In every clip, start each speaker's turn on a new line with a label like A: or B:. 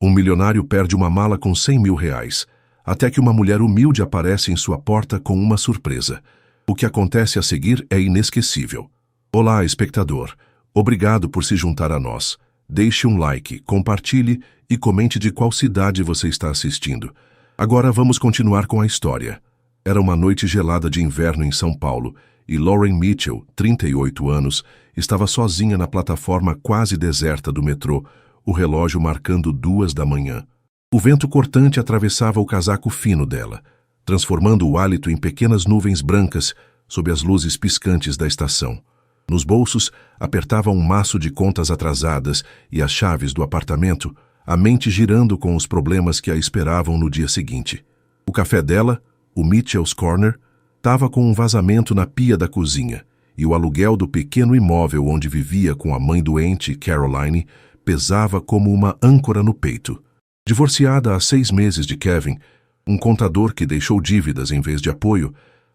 A: Um milionário perde uma mala com 100 mil reais, até que uma mulher humilde aparece em sua porta com uma surpresa. O que acontece a seguir é inesquecível. Olá, espectador. Obrigado por se juntar a nós. Deixe um like, compartilhe e comente de qual cidade você está assistindo. Agora vamos continuar com a história. Era uma noite gelada de inverno em São Paulo e Lauren Mitchell, 38 anos, estava sozinha na plataforma quase deserta do metrô, o relógio marcando 2 da manhã. O vento cortante atravessava o casaco fino dela, transformando o hálito em pequenas nuvens brancas sob as luzes piscantes da estação. Nos bolsos, apertava um maço de contas atrasadas e as chaves do apartamento, a mente girando com os problemas que a esperavam no dia seguinte. O café dela, o Mitchell's Corner, estava com um vazamento na pia da cozinha, e o aluguel do pequeno imóvel onde vivia com a mãe doente, Caroline, pesava como uma âncora no peito. Divorciada há 6 meses de Kevin, um contador que deixou dívidas em vez de apoio,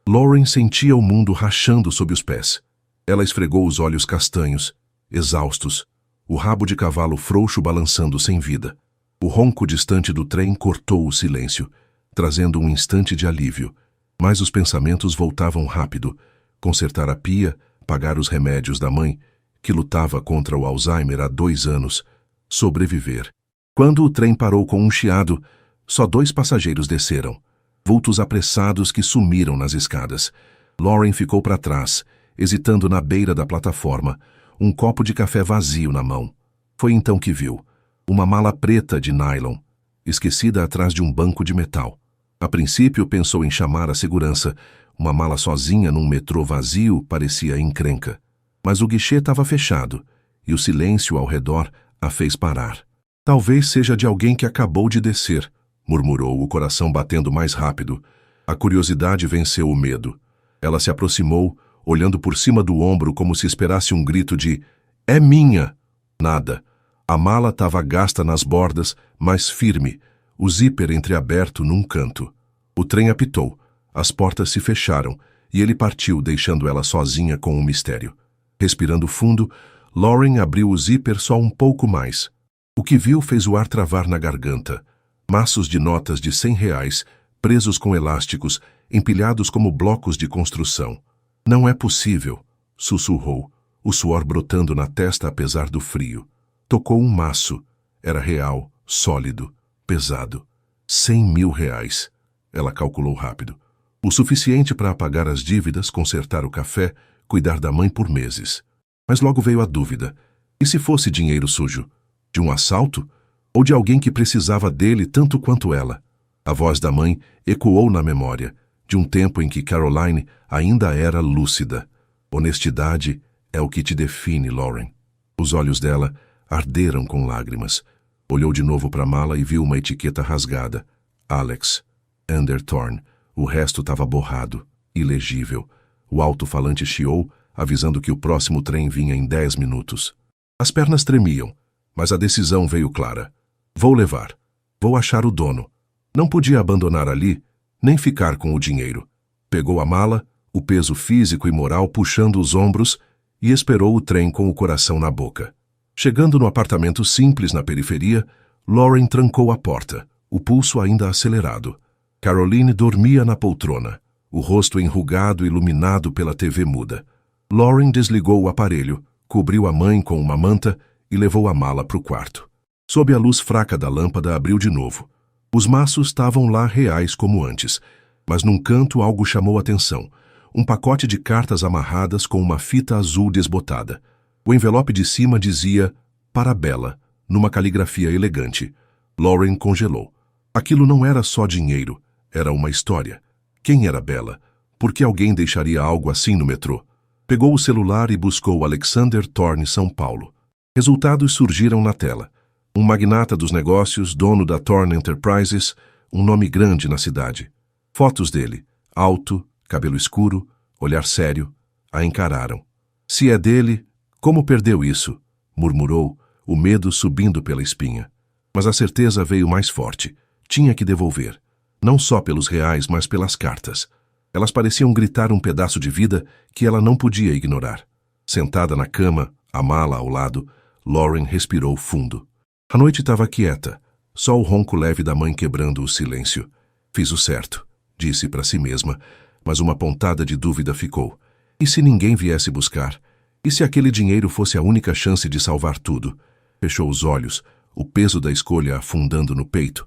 A: Lauren sentia o mundo rachando sob os pés. Ela esfregou os olhos castanhos, exaustos, o rabo de cavalo frouxo balançando sem vida. O ronco distante do trem cortou o silêncio, trazendo um instante de alívio, mas os pensamentos voltavam rápido. Consertar a pia, pagar os remédios da mãe, que lutava contra o Alzheimer há 2 anos, sobreviver. Quando o trem parou com um chiado, só 2 passageiros desceram, vultos apressados que sumiram nas escadas. Lauren ficou para trás, hesitando na beira da plataforma, um copo de café vazio na mão. Foi então que viu uma mala preta de nylon, esquecida atrás de um banco de metal. A princípio pensou em chamar a segurança. Uma mala sozinha num metrô vazio parecia encrenca. Mas o guichê estava fechado, e o silêncio ao redor a fez parar. Talvez seja de alguém que acabou de descer, murmurou, o coração batendo mais rápido. A curiosidade venceu o medo. Ela se aproximou, olhando por cima do ombro como se esperasse um grito de "É minha!". Nada. A mala estava gasta nas bordas, mas firme, o zíper entreaberto num canto. O trem apitou, as portas se fecharam e ele partiu, deixando ela sozinha com um mistério. Respirando fundo, Lauren abriu o zíper só um pouco mais. O que viu fez o ar travar na garganta. Maços de notas de 100 reais, presos com elásticos, empilhados como blocos de construção. "Não é possível", sussurrou, o suor brotando na testa apesar do frio. Tocou um maço. Era real, sólido, pesado. 100 mil reais. Ela calculou rápido. O suficiente para apagar as dívidas, consertar o café, cuidar da mãe por meses. Mas logo veio a dúvida. E se fosse dinheiro sujo? De um assalto? Ou de alguém que precisava dele tanto quanto ela? A voz da mãe ecoou na memória, de um tempo em que Caroline ainda era lúcida. "Honestidade é o que te define, Lauren." Os olhos dela arderam com lágrimas. Olhou de novo para a mala e viu uma etiqueta rasgada. Alex Anderthorne. O resto estava borrado, ilegível. O alto-falante chiou, avisando que o próximo trem vinha em 10 minutos. As pernas tremiam, mas a decisão veio clara. "Vou levar. Vou achar o dono." Não podia abandonar ali, nem ficar com o dinheiro. Pegou a mala, o peso físico e moral puxando os ombros, e esperou o trem com o coração na boca. Chegando no apartamento simples na periferia, Lauren trancou a porta, o pulso ainda acelerado. Caroline dormia na poltrona, o rosto enrugado e iluminado pela TV muda. Lauren desligou o aparelho, cobriu a mãe com uma manta e levou a mala para o quarto. Sob a luz fraca da lâmpada, abriu de novo. Os maços estavam lá reais como antes, mas num canto algo chamou atenção. Um pacote de cartas amarradas com uma fita azul desbotada. O envelope de cima dizia "Para Bella", numa caligrafia elegante. Lauren congelou. Aquilo não era só dinheiro, era uma história. Quem era Bella? Por que alguém deixaria algo assim no metrô? Pegou o celular e buscou Alexander Thorne, São Paulo. Resultados surgiram na tela. Um magnata dos negócios, dono da Thorne Enterprises, um nome grande na cidade. Fotos dele, alto, cabelo escuro, olhar sério, a encararam. "Se é dele, como perdeu isso?", murmurou, o medo subindo pela espinha. Mas a certeza veio mais forte. Tinha que devolver. Não só pelos reais, mas pelas cartas. Elas pareciam gritar um pedaço de vida que ela não podia ignorar. Sentada na cama, a mala ao lado, Lauren respirou fundo. A noite estava quieta, Só o ronco leve da mãe quebrando o silêncio. Fiz o certo, disse para si mesma, mas uma pontada de dúvida ficou. E se ninguém viesse buscar? E se aquele dinheiro fosse a única chance de salvar tudo? Fechou os olhos, o peso da escolha afundando no peito,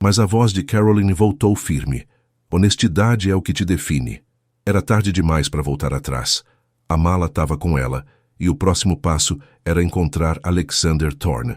A: mas a voz de Caroline voltou firme. Honestidade é o que te define. Era tarde demais para voltar atrás. A mala estava com ela, e o próximo passo era encontrar Alexander Thorne.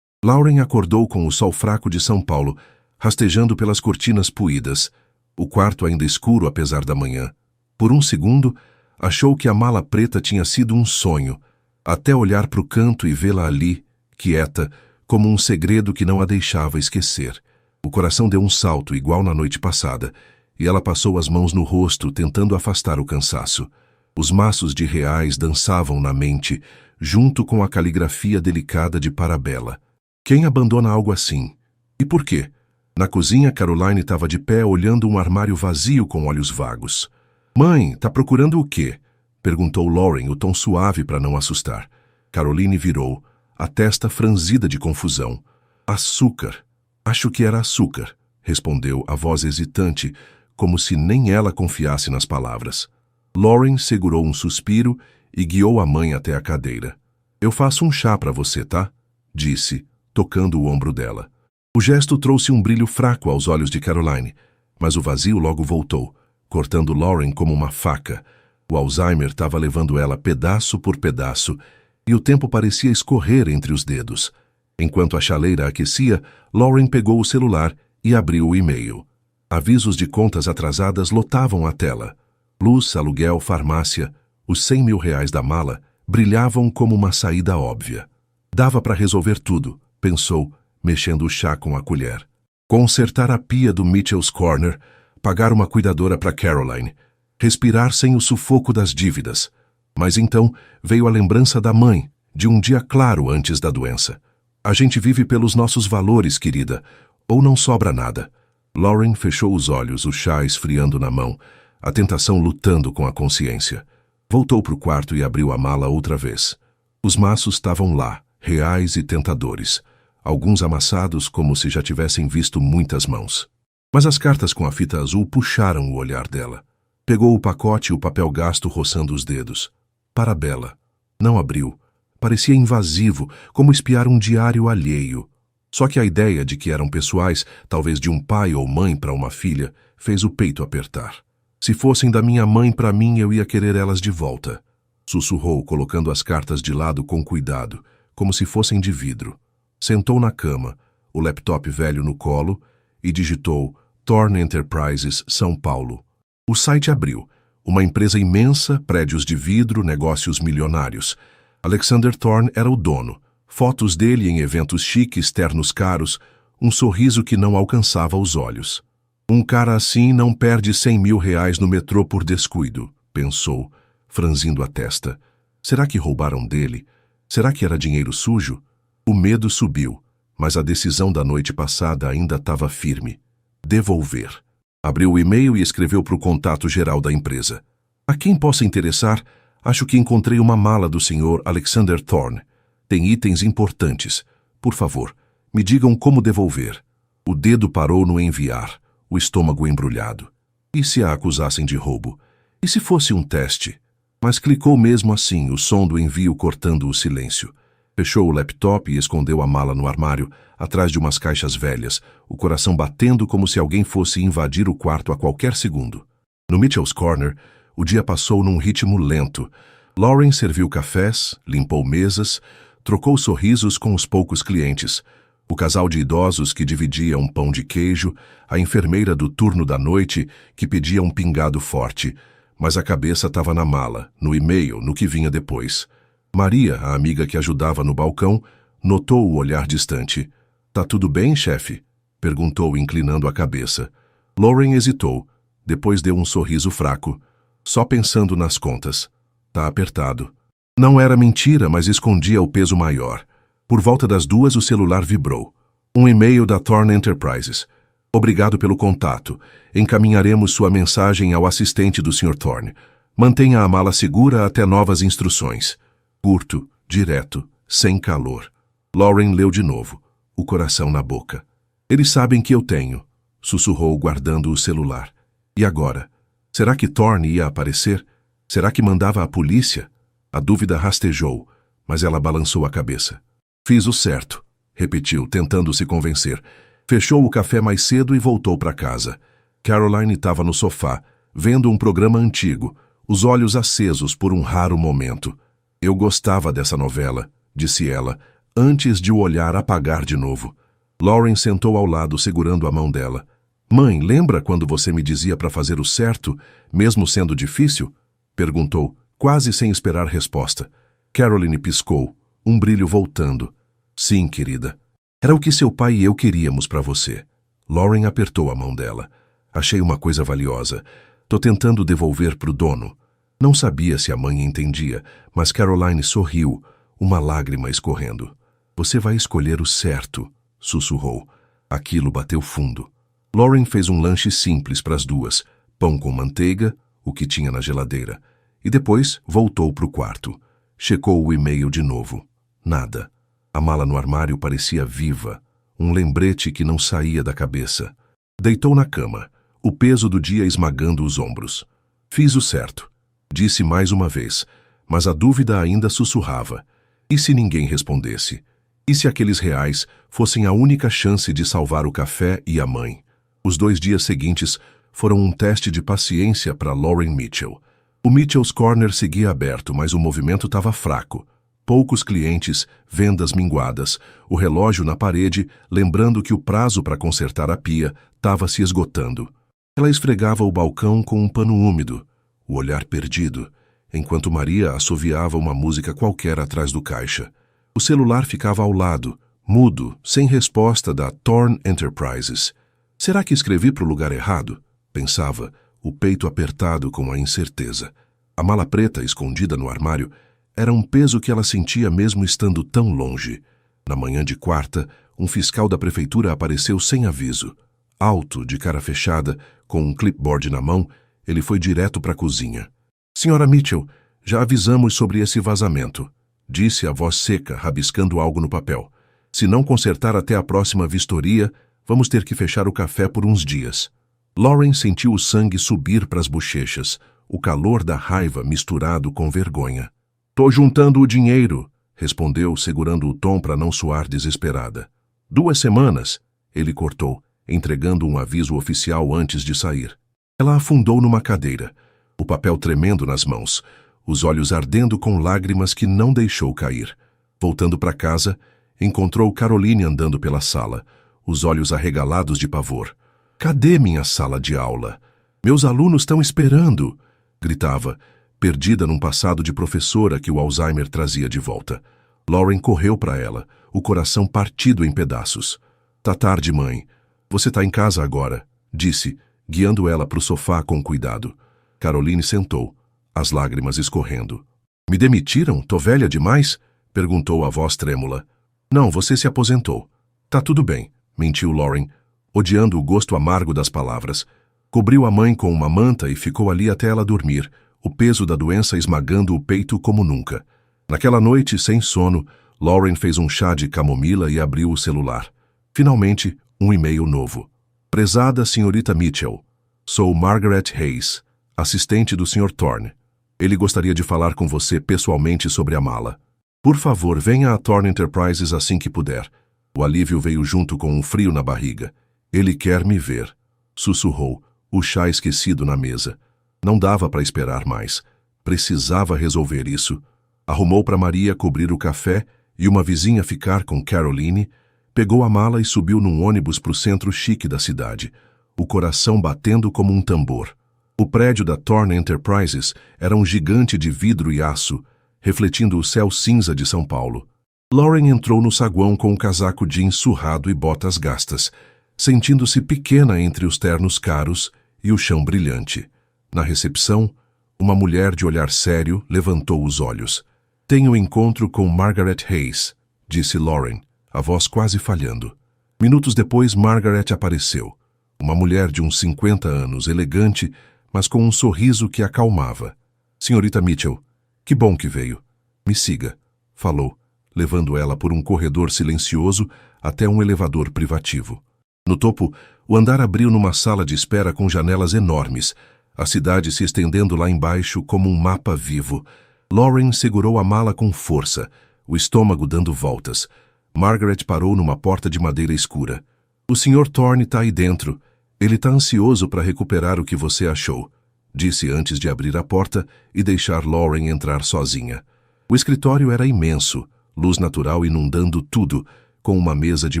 A: Lauren acordou com o sol fraco de São Paulo, rastejando pelas cortinas puídas, o quarto ainda escuro apesar da manhã. Por um segundo, achou que a mala preta tinha sido um sonho, até olhar para o canto e vê-la ali, quieta, como um segredo que não a deixava esquecer. O coração deu um salto igual na noite passada, e ela passou as mãos no rosto, tentando afastar o cansaço. Os maços de reais dançavam na mente, junto com a caligrafia delicada de Parabella. Quem abandona algo assim? E por quê? Na cozinha, Caroline estava de pé olhando um armário vazio com olhos vagos. "Mãe, tá procurando o quê?" perguntou Lauren, o tom suave para não assustar. Caroline virou, a testa franzida de confusão. "Açúcar. Acho que era açúcar", respondeu a voz hesitante, como se nem ela confiasse nas palavras. Lauren segurou um suspiro e guiou a mãe até a cadeira. "Eu faço um chá para você, tá?" disse, tocando o ombro dela. O gesto trouxe um brilho fraco aos olhos de Caroline, mas o vazio logo voltou, cortando Lauren como uma faca. O Alzheimer estava levando ela pedaço por pedaço, e o tempo parecia escorrer entre os dedos. Enquanto a chaleira aquecia, Lauren pegou o celular e abriu o e-mail. Avisos de contas atrasadas lotavam a tela. Luz, aluguel, farmácia, os 100 mil reais da mala brilhavam como uma saída óbvia. Dava para resolver tudo, pensou, mexendo o chá com a colher. Consertar a pia do Mitchell's Corner, pagar uma cuidadora para Caroline, respirar sem o sufoco das dívidas. Mas então veio a lembrança da mãe, de um dia claro antes da doença. "A gente vive pelos nossos valores, querida, ou não sobra nada." Lauren fechou os olhos, o chá esfriando na mão, a tentação lutando com a consciência. Voltou para o quarto e abriu a mala outra vez. Os maços estavam lá, reais e tentadores, alguns amassados como se já tivessem visto muitas mãos. Mas as cartas com a fita azul puxaram o olhar dela. Pegou o pacote e o papel gasto roçando os dedos. Parabella. Não abriu. Parecia invasivo, como espiar um diário alheio. Só que a ideia de que eram pessoais, talvez de um pai ou mãe para uma filha, fez o peito apertar. "Se fossem da minha mãe para mim, eu ia querer elas de volta", sussurrou, colocando as cartas de lado com cuidado, como se fossem de vidro. Sentou na cama, o laptop velho no colo, e digitou Thorne Enterprises, São Paulo. O site abriu. Uma empresa imensa, prédios de vidro, negócios milionários. Alexander Thorne era o dono. Fotos dele em eventos chiques, ternos caros, um sorriso que não alcançava os olhos. "Um cara assim não perde 100 mil reais no metrô por descuido", pensou, franzindo a testa. Será que roubaram dele? Será que era dinheiro sujo? O medo subiu, mas a decisão da noite passada ainda estava firme. Devolver. Abriu o e-mail e escreveu para o contato geral da empresa. "A quem possa interessar, acho que encontrei uma mala do Sr. Alexander Thorne. Tem itens importantes. Por favor, me digam como devolver." O dedo parou no enviar, o estômago embrulhado. E se a acusassem de roubo? E se fosse um teste? Mas clicou mesmo assim, o som do envio cortando o silêncio. Fechou o laptop e escondeu a mala no armário, atrás de umas caixas velhas, o coração batendo como se alguém fosse invadir o quarto a qualquer segundo. No Mitchell's Corner, o dia passou num ritmo lento. Lauren serviu cafés, limpou mesas, trocou sorrisos com os poucos clientes. O casal de idosos que dividia um pão de queijo, a enfermeira do turno da noite que pedia um pingado forte. Mas a cabeça estava na mala, no e-mail, no que vinha depois. Maria, a amiga que ajudava no balcão, notou o olhar distante. "Tá tudo bem, chefe?" perguntou, inclinando a cabeça. Lauren hesitou, depois deu um sorriso fraco. "Só pensando nas contas. Tá apertado." Não era mentira, mas escondia o peso maior. Por volta das 2, o celular vibrou. Um e-mail da Thorne Enterprises. "Obrigado pelo contato. Encaminharemos sua mensagem ao assistente do Sr. Thorne. Mantenha a mala segura até novas instruções." Curto, direto, sem calor. Lauren leu de novo, o coração na boca. Eles sabem que eu tenho, sussurrou guardando o celular. E agora? Será que Thorne ia aparecer? Será que mandava a polícia? A dúvida rastejou, mas ela balançou a cabeça. Fiz o certo, repetiu, tentando se convencer. Fechou o café mais cedo e voltou para casa. Caroline estava no sofá, vendo um programa antigo, os olhos acesos por um raro momento. Eu gostava dessa novela, disse ela, antes de o olhar apagar de novo. Lauren sentou ao lado segurando a mão dela. Mãe, lembra quando você me dizia para fazer o certo, mesmo sendo difícil? Perguntou, quase sem esperar resposta. Caroline piscou, um brilho voltando. Sim, querida. Era o que seu pai e eu queríamos para você. Lauren apertou a mão dela. Achei uma coisa valiosa. Tô tentando devolver pro dono. Não sabia se a mãe entendia, mas Caroline sorriu, uma lágrima escorrendo. Você vai escolher o certo, sussurrou. Aquilo bateu fundo. Lauren fez um lanche simples para as duas, pão com manteiga, o que tinha na geladeira, e depois voltou pro quarto. Checou o e-mail de novo. Nada. A mala no armário parecia viva, um lembrete que não saía da cabeça. Deitou na cama, o peso do dia esmagando os ombros. Fiz o certo, disse mais uma vez, mas a dúvida ainda sussurrava. E se ninguém respondesse? E se aqueles reais fossem a única chance de salvar o café e a mãe? Os 2 dias seguintes foram um teste de paciência para Lauren Mitchell. O Mitchell's Corner seguia aberto, mas o movimento estava fraco. Poucos clientes, vendas minguadas, o relógio na parede, lembrando que o prazo para consertar a pia estava se esgotando. Ela esfregava o balcão com um pano úmido, o olhar perdido, enquanto Maria assoviava uma música qualquer atrás do caixa. O celular ficava ao lado, mudo, sem resposta da Thorne Enterprises. Será que escrevi para o lugar errado? Pensava, o peito apertado com a incerteza. A mala preta, escondida no armário, era um peso que ela sentia mesmo estando tão longe. Na manhã de quarta, um fiscal da prefeitura apareceu sem aviso. Alto, de cara fechada, com um clipboard na mão, ele foi direto para a cozinha. Senhora Mitchell, já avisamos sobre esse vazamento, disse a voz seca, rabiscando algo no papel. Se não consertar até a próxima vistoria, vamos ter que fechar o café por uns dias. Lauren sentiu o sangue subir para as bochechas, o calor da raiva misturado com vergonha. Tô juntando o dinheiro, respondeu, segurando o tom para não soar desesperada. 2 semanas, ele cortou, entregando um aviso oficial antes de sair. Ela afundou numa cadeira, o papel tremendo nas mãos, os olhos ardendo com lágrimas que não deixou cair. Voltando para casa, encontrou Caroline andando pela sala, os olhos arregalados de pavor. Cadê minha sala de aula? Meus alunos estão esperando, gritava, perdida num passado de professora que o Alzheimer trazia de volta. Lauren correu para ela, o coração partido em pedaços. Tá tarde, mãe. Você tá em casa agora, disse, guiando ela para o sofá com cuidado. Caroline sentou, as lágrimas escorrendo. Me demitiram? Tô velha demais? Perguntou a voz trêmula. Não, você se aposentou. Tá tudo bem, mentiu Lauren, odiando o gosto amargo das palavras. Cobriu a mãe com uma manta e ficou ali até ela dormir, o peso da doença esmagando o peito como nunca. Naquela noite, sem sono, Lauren fez um chá de camomila e abriu o celular. Finalmente, um e-mail novo. Prezada senhorita Mitchell, sou Margaret Hayes, assistente do Sr. Thorne. Ele gostaria de falar com você pessoalmente sobre a mala. Por favor, venha à Thorne Enterprises assim que puder. O alívio veio junto com um frio na barriga. Ele quer me ver, sussurrou, o chá esquecido na mesa. Não dava para esperar mais. Precisava resolver isso. Arrumou para Maria cobrir o café e uma vizinha ficar com Caroline, pegou a mala e subiu num ônibus para o centro chique da cidade, o coração batendo como um tambor. O prédio da Thorne Enterprises era um gigante de vidro e aço, refletindo o céu cinza de São Paulo. Lauren entrou no saguão com um casaco jeans surrado e botas gastas, sentindo-se pequena entre os ternos caros e o chão brilhante. Na recepção, uma mulher de olhar sério levantou os olhos. Tenho encontro com Margaret Hayes, disse Lauren, a voz quase falhando. Minutos depois, Margaret apareceu. Uma mulher de uns 50 anos, elegante, mas com um sorriso que acalmava. Senhorita Mitchell, que bom que veio. Me siga, falou, levando ela por um corredor silencioso até um elevador privativo. No topo, o andar abriu numa sala de espera com janelas enormes, a cidade se estendendo lá embaixo como um mapa vivo. Lauren segurou a mala com força, o estômago dando voltas. Margaret parou numa porta de madeira escura. O Sr. Thorne está aí dentro. Ele está ansioso para recuperar o que você achou, disse antes de abrir a porta e deixar Lauren entrar sozinha. O escritório era imenso, luz natural inundando tudo, com uma mesa de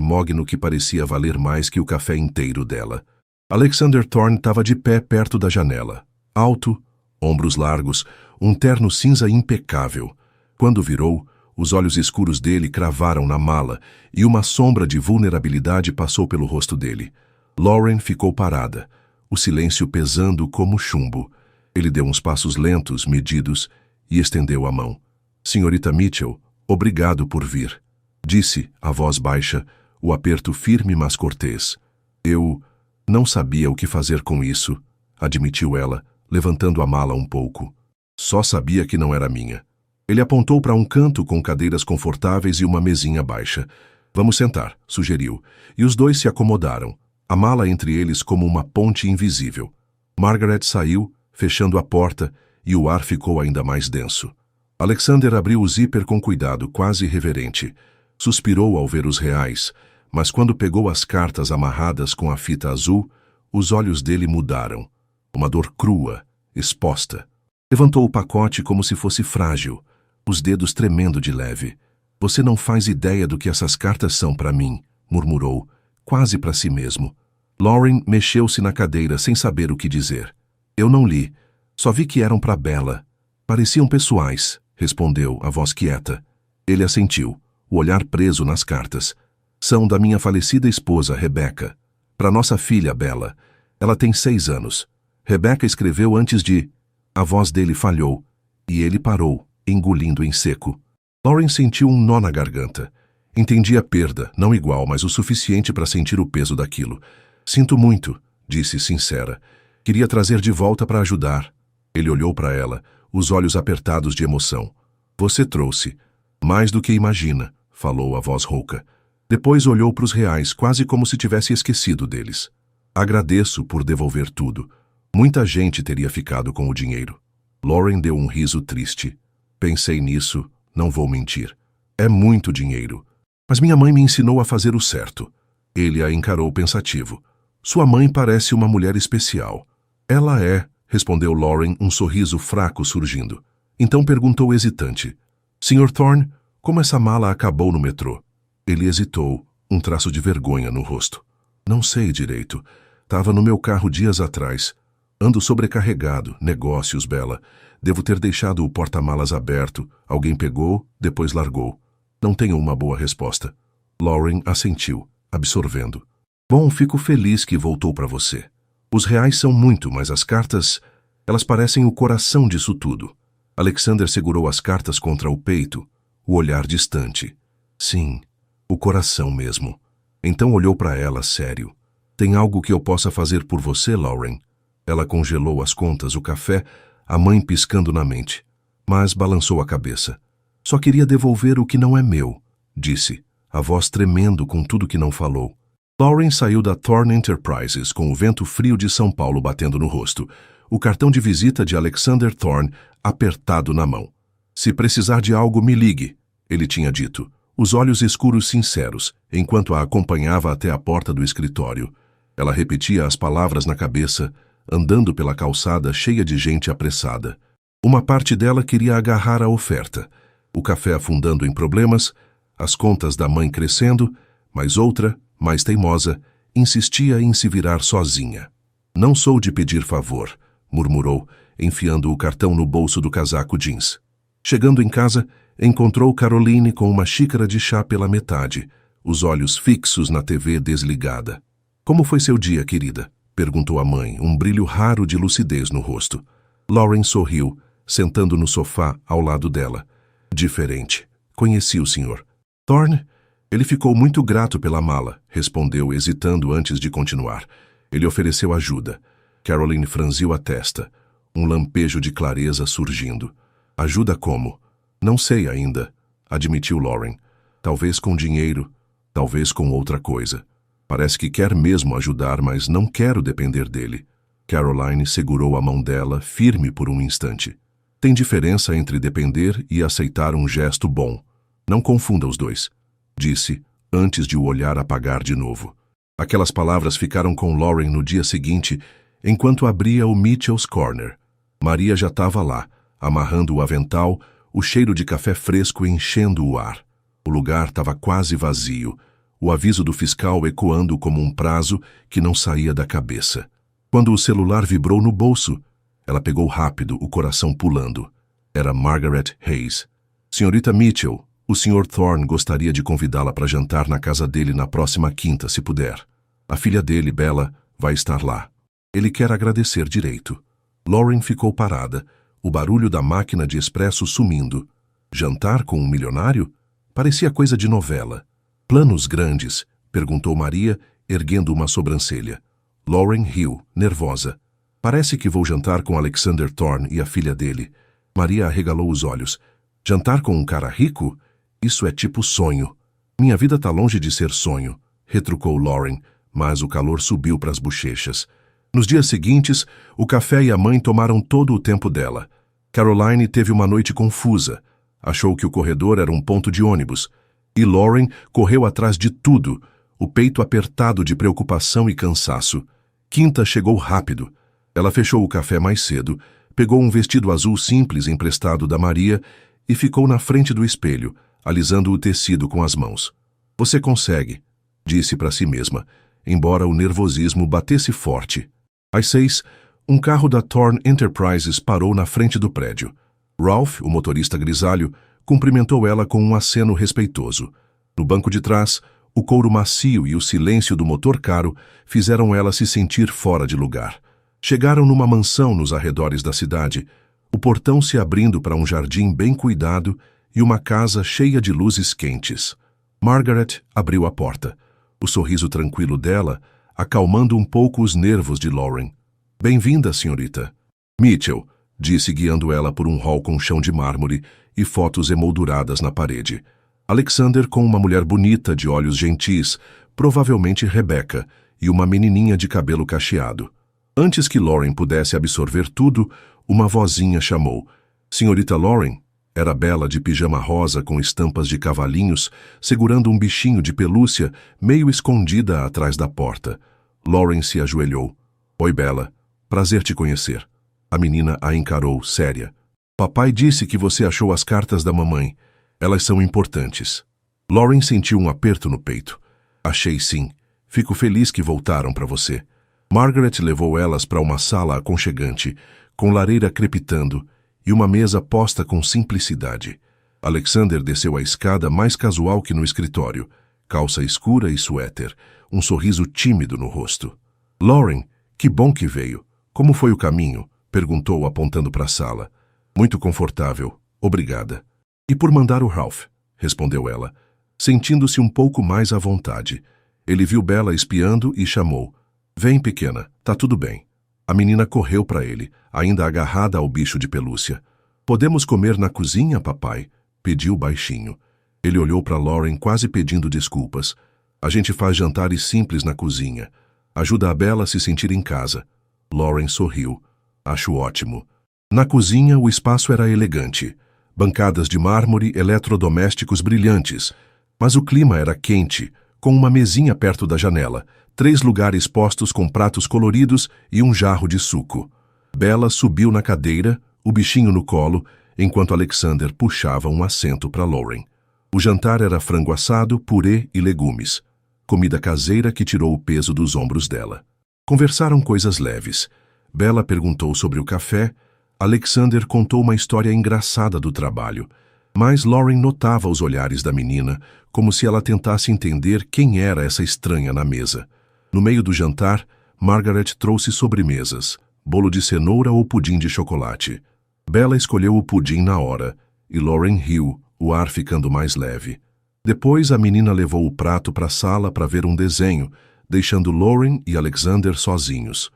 A: mogno que parecia valer mais que o café inteiro dela. Alexander Thorne estava de pé perto da janela. Alto, ombros largos, um terno cinza impecável. Quando virou, os olhos escuros dele cravaram na mala e uma sombra de vulnerabilidade passou pelo rosto dele. Lauren ficou parada, o silêncio pesando como chumbo. Ele deu uns passos lentos, medidos, e estendeu a mão. Senhorita Mitchell, obrigado por vir, disse, a voz baixa, o aperto firme mas cortês. Eu não sabia o que fazer com isso, admitiu ela, levantando a mala um pouco. Só sabia que não era minha. Ele apontou para um canto com cadeiras confortáveis e uma mesinha baixa. Vamos sentar, sugeriu, e os dois se acomodaram, a mala entre eles como uma ponte invisível. Margaret saiu, fechando a porta, e o ar ficou ainda mais denso. Alexander abriu o zíper com cuidado, quase reverente. Suspirou ao ver os reais, mas quando pegou as cartas amarradas com a fita azul, os olhos dele mudaram. Uma dor crua, exposta. Levantou o pacote como se fosse frágil, os dedos tremendo de leve. Você não faz ideia do que essas cartas são para mim, murmurou, quase para si mesmo. Lauren mexeu-se na cadeira sem saber o que dizer. Eu não li, só vi que eram para Bella. Pareciam pessoais, respondeu, a voz quieta. Ele assentiu, o olhar preso nas cartas. São da minha falecida esposa, Rebecca. Para nossa filha, Bella. Ela tem 6 anos. Rebecca escreveu antes de... A voz dele falhou, e ele parou, engolindo em seco. Lauren sentiu um nó na garganta. Entendi a perda, não igual, mas o suficiente para sentir o peso daquilo. Sinto muito, disse sincera. Queria trazer de volta para ajudar. Ele olhou para ela, os olhos apertados de emoção. Você trouxe. Mais do que imagina, falou a voz rouca. Depois olhou para os reais, quase como se tivesse esquecido deles. Agradeço por devolver tudo. Muita gente teria ficado com o dinheiro. Lauren deu um riso triste. Pensei nisso, não vou mentir. É muito dinheiro. Mas minha mãe me ensinou a fazer o certo. Ele a encarou pensativo. Sua mãe parece uma mulher especial. Ela é, respondeu Lauren, um sorriso fraco surgindo. Então perguntou hesitante. Sr. Thorne, como essa mala acabou no metrô? Ele hesitou, um traço de vergonha no rosto. Não sei direito. Tava no meu carro dias atrás. Ando sobrecarregado, negócios, Bella. Devo ter deixado o porta-malas aberto. Alguém pegou, depois largou. Não tenho uma boa resposta. Lauren assentiu, absorvendo. Bom, fico feliz que voltou para você. Os reais são muito, mas as cartas, elas parecem o coração disso tudo. Alexander segurou as cartas contra o peito, o olhar distante. Sim, o coração mesmo. Então olhou para ela, sério. Tem algo que eu possa fazer por você, Lauren? Ela congelou as contas, o café, a mãe piscando na mente. Mas balançou a cabeça. Só queria devolver o que não é meu, disse, a voz tremendo com tudo que não falou. Lauren saiu da Thorne Enterprises com o vento frio de São Paulo batendo no rosto, o cartão de visita de Alexander Thorne apertado na mão. Se precisar de algo, me ligue, ele tinha dito, os olhos escuros sinceros, enquanto a acompanhava até a porta do escritório. Ela repetia as palavras na cabeça, andando pela calçada cheia de gente apressada. Uma parte dela queria agarrar a oferta, o café afundando em problemas, as contas da mãe crescendo, mas outra, mais teimosa, insistia em se virar sozinha. Não sou de pedir favor, murmurou, enfiando o cartão no bolso do casaco jeans. Chegando em casa, encontrou Caroline com uma xícara de chá pela metade, os olhos fixos na TV desligada. Como foi seu dia, querida? Perguntou a mãe, um brilho raro de lucidez no rosto. Lauren sorriu, sentando no sofá ao lado dela. Diferente. Conheci o senhor. Thorne? Ele ficou muito grato pela mala, respondeu, hesitando antes de continuar. Ele ofereceu ajuda. Caroline franziu a testa, um lampejo de clareza surgindo. Ajuda como? Não sei ainda, admitiu Lauren. Talvez com dinheiro, talvez com outra coisa. Parece que quer mesmo ajudar, mas não quero depender dele. Caroline segurou a mão dela, firme por um instante. Tem diferença entre depender e aceitar um gesto bom. Não confunda os dois, disse, antes de o olhar apagar de novo. Aquelas palavras ficaram com Lauren no dia seguinte, enquanto abria o Mitchell's Corner. Maria já estava lá, amarrando o avental, o cheiro de café fresco enchendo o ar. O lugar estava quase vazio, o aviso do fiscal ecoando como um prazo que não saía da cabeça. Quando o celular vibrou no bolso, ela pegou rápido, o coração pulando. Era Margaret Hayes. Senhorita Mitchell, o Sr. Thorne gostaria de convidá-la para jantar na casa dele na próxima quinta, se puder. A filha dele, Bella, vai estar lá. Ele quer agradecer direito. Lauren ficou parada, o barulho da máquina de expresso sumindo. Jantar com um milionário? Parecia coisa de novela. Planos grandes? Perguntou Maria, erguendo uma sobrancelha. Lauren riu, nervosa. Parece que vou jantar com Alexander Thorne e a filha dele. Maria arregalou os olhos. Jantar com um cara rico? Isso é tipo sonho. Minha vida tá longe de ser sonho, retrucou Lauren, mas o calor subiu para as bochechas. Nos dias seguintes, o café e a mãe tomaram todo o tempo dela. Caroline teve uma noite confusa. Achou que o corredor era um ponto de ônibus. E Lauren correu atrás de tudo, o peito apertado de preocupação e cansaço. Quinta chegou rápido. Ela fechou o café mais cedo, pegou um vestido azul simples emprestado da Maria e ficou na frente do espelho, alisando o tecido com as mãos. Você consegue, disse para si mesma, embora o nervosismo batesse forte. Às 6, um carro da Thorne Enterprises parou na frente do prédio. Ralph, o motorista grisalho, cumprimentou ela com um aceno respeitoso. No banco de trás, o couro macio e o silêncio do motor caro fizeram ela se sentir fora de lugar. Chegaram numa mansão nos arredores da cidade, o portão se abrindo para um jardim bem cuidado e uma casa cheia de luzes quentes. Margaret abriu a porta, o sorriso tranquilo dela acalmando um pouco os nervos de Lauren. Bem-vinda, senhorita. Mitchell, disse guiando ela por um hall com chão de mármore e fotos emolduradas na parede. Alexander com uma mulher bonita de olhos gentis, provavelmente Rebecca, e uma menininha de cabelo cacheado. Antes que Lauren pudesse absorver tudo, uma vozinha chamou. Senhorita Lauren? Era Bella de pijama rosa com estampas de cavalinhos, segurando um bichinho de pelúcia meio escondida atrás da porta. Lauren se ajoelhou. Oi, Bella. Prazer te conhecer. A menina a encarou, séria. Papai disse que você achou as cartas da mamãe. Elas são importantes. Lauren sentiu um aperto no peito. Achei sim. Fico feliz que voltaram para você. Margaret levou elas para uma sala aconchegante, com lareira crepitando e uma mesa posta com simplicidade. Alexander desceu a escada mais casual que no escritório, calça escura e suéter, um sorriso tímido no rosto. Lauren, que bom que veio. Como foi o caminho? Perguntou apontando para a sala. Muito confortável, obrigada. E por mandar o Ralph, respondeu ela, sentindo-se um pouco mais à vontade. Ele viu Bella espiando e chamou. Vem, pequena, tá tudo bem. A menina correu para ele, ainda agarrada ao bicho de pelúcia. Podemos comer na cozinha, papai? Pediu baixinho. Ele olhou para Lauren quase pedindo desculpas. A gente faz jantares simples na cozinha. Ajuda a Bella a se sentir em casa. Lauren sorriu. Acho ótimo. Na cozinha, o espaço era elegante. Bancadas de mármore, eletrodomésticos brilhantes. Mas o clima era quente, com uma mesinha perto da janela, 3 lugares postos com pratos coloridos e um jarro de suco. Bella subiu na cadeira, o bichinho no colo, enquanto Alexander puxava um assento para Lauren. O jantar era frango assado, purê e legumes. Comida caseira que tirou o peso dos ombros dela. Conversaram coisas leves. Bella perguntou sobre o café. Alexander contou uma história engraçada do trabalho. Mas Lauren notava os olhares da menina, como se ela tentasse entender quem era essa estranha na mesa. No meio do jantar, Margaret trouxe sobremesas, bolo de cenoura ou pudim de chocolate. Bella escolheu o pudim na hora, e Lauren riu, o ar ficando mais leve. Depois a menina levou o prato para a sala para ver um desenho, deixando Lauren e Alexander sozinhos.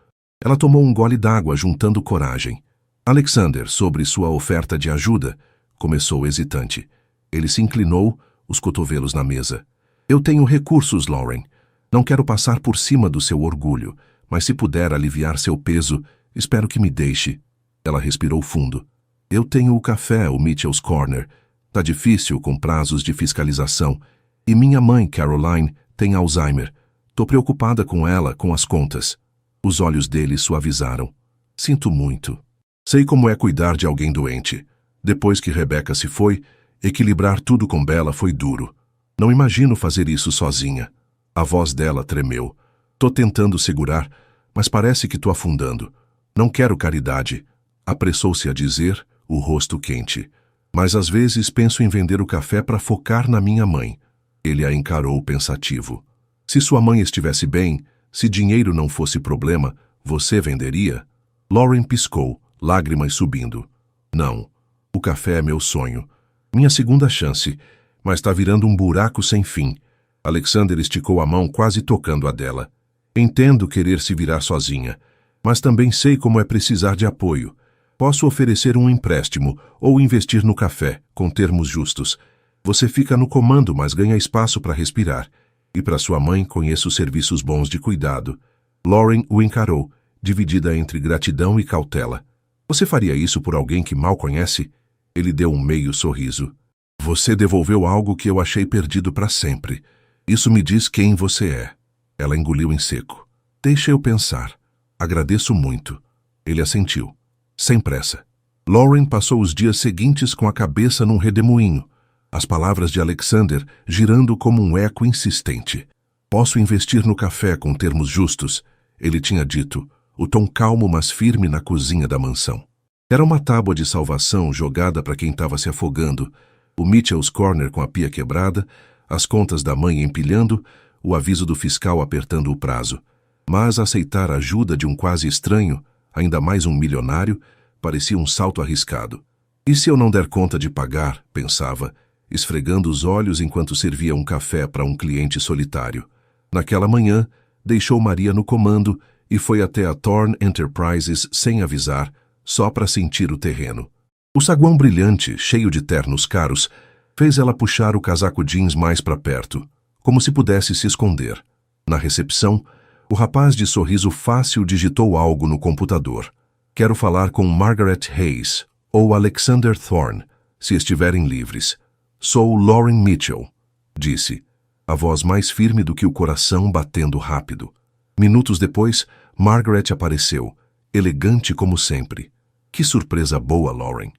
A: Ela tomou um gole d'água, juntando coragem. Alexander, sobre sua oferta de ajuda, começou hesitante. Ele se inclinou, os cotovelos na mesa. Eu tenho recursos, Lauren. Não quero passar por cima do seu orgulho, mas se puder aliviar seu peso, espero que me deixe. Ela respirou fundo. Eu tenho o café, o Mitchell's Corner. Tá difícil com prazos de fiscalização. E minha mãe, Caroline, tem Alzheimer. Tô preocupada com ela, com as contas. Os olhos dele suavizaram. Sinto muito. Sei como é cuidar de alguém doente. Depois que Rebecca se foi, equilibrar tudo com Bella foi duro. Não imagino fazer isso sozinha. A voz dela tremeu. Tô tentando segurar, mas parece que tô afundando. Não quero caridade. Apressou-se a dizer, o rosto quente. Mas às vezes penso em vender o café para focar na minha mãe. Ele a encarou pensativo. Se sua mãe estivesse bem, se dinheiro não fosse problema, você venderia? Lauren piscou, lágrimas subindo. Não. O café é meu sonho. Minha segunda chance, mas está virando um buraco sem fim. Alexander esticou a mão quase tocando a dela. Entendo querer se virar sozinha, mas também sei como é precisar de apoio. Posso oferecer um empréstimo ou investir no café, com termos justos. Você fica no comando, mas ganha espaço para respirar. E para sua mãe conheço serviços bons de cuidado. Lauren o encarou, dividida entre gratidão e cautela. Você faria isso por alguém que mal conhece? Ele deu um meio sorriso. Você devolveu algo que eu achei perdido para sempre. Isso me diz quem você é. Ela engoliu em seco. Deixa eu pensar. Agradeço muito. Ele assentiu. Sem pressa. Lauren passou os dias seguintes com a cabeça num redemoinho. As palavras de Alexander girando como um eco insistente. Posso investir no café com termos justos, ele tinha dito, o tom calmo mas firme na cozinha da mansão. Era uma tábua de salvação jogada para quem estava se afogando, o Mitchell's Corner com a pia quebrada, as contas da mãe empilhando, o aviso do fiscal apertando o prazo. Mas aceitar a ajuda de um quase estranho, ainda mais um milionário, parecia um salto arriscado. E se eu não der conta de pagar, pensava, esfregando os olhos enquanto servia um café para um cliente solitário. Naquela manhã, deixou Maria no comando e foi até a Thorn Enterprises sem avisar, só para sentir o terreno. O saguão brilhante, cheio de ternos caros, fez ela puxar o casaco jeans mais para perto, como se pudesse se esconder. Na recepção, o rapaz de sorriso fácil digitou algo no computador. Quero falar com Margaret Hayes ou Alexander Thorn, se estiverem livres. Sou Lauren Mitchell, disse, a voz mais firme do que o coração batendo rápido. Minutos depois, Margaret apareceu, elegante como sempre. Que surpresa boa, Lauren.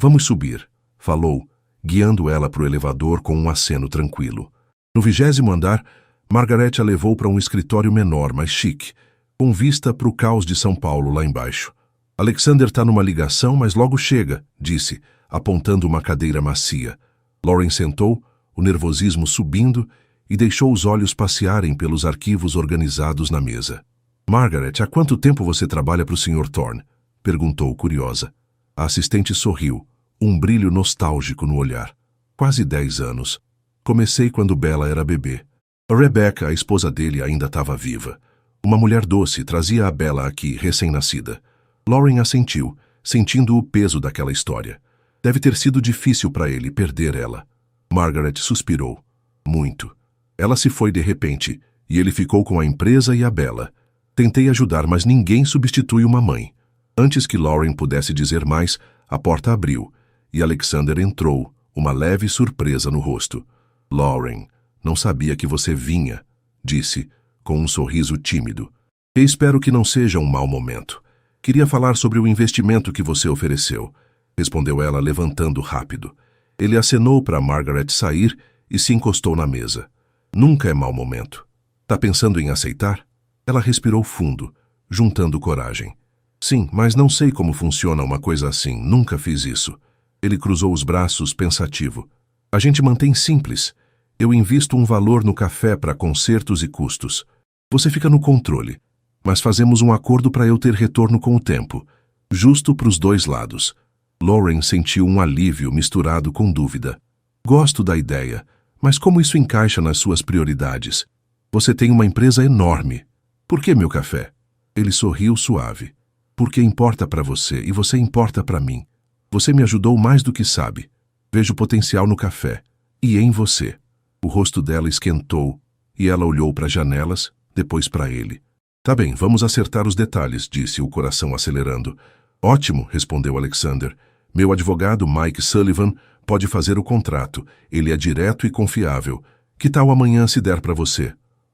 A: Vamos subir, falou, guiando ela para o elevador com um aceno tranquilo. No 20º andar, Margaret a levou para um escritório menor, mais chique, com vista para o caos de São Paulo lá embaixo. Alexander está numa ligação, mas logo chega, disse, apontando uma cadeira macia. Lauren sentou, o nervosismo subindo, e deixou os olhos passearem pelos arquivos organizados na mesa. Margaret, há quanto tempo você trabalha para o Sr. Thorn? Perguntou, curiosa. A assistente sorriu, um brilho nostálgico no olhar. Quase 10 anos. Comecei quando Bella era bebê. A Rebecca, a esposa dele, ainda estava viva. Uma mulher doce trazia a Bella aqui, recém-nascida. Lauren assentiu, sentindo o peso daquela história. Deve ter sido difícil para ele perder ela. Margaret suspirou. Muito. Ela se foi de repente, e ele ficou com a empresa e a Bella. Tentei ajudar, mas ninguém substitui uma mãe. Antes que Lauren pudesse dizer mais, a porta abriu, e Alexander entrou, uma leve surpresa no rosto. Lauren, não sabia que você vinha, disse, com um sorriso tímido. E espero que não seja um mau momento. Queria falar sobre o investimento que você ofereceu, respondeu ela, levantando rápido. Ele acenou para Margaret sair e se encostou na mesa. Nunca é mau momento. Tá pensando em aceitar? Ela respirou fundo, juntando coragem. Sim, mas não sei como funciona uma coisa assim. Nunca fiz isso. Ele cruzou os braços, pensativo. A gente mantém simples. Eu invisto um valor no café para consertos e custos. Você fica no controle. Mas fazemos um acordo para eu ter retorno com o tempo. Justo para os dois lados. Lauren sentiu um alívio misturado com dúvida. Gosto da ideia, mas como isso encaixa nas suas prioridades? Você tem uma empresa enorme. Por que meu café? Ele sorriu suave. Porque importa para você e você importa para mim. Você me ajudou mais do que sabe. Vejo potencial no café. E em você. O rosto dela esquentou e ela olhou para as janelas, depois para ele. Tá bem, vamos acertar os detalhes, disse, o coração acelerando. Ótimo, respondeu Alexander. Meu advogado, Mike Sullivan, pode fazer o contrato. Ele é direto e confiável. Que tal amanhã se der para você?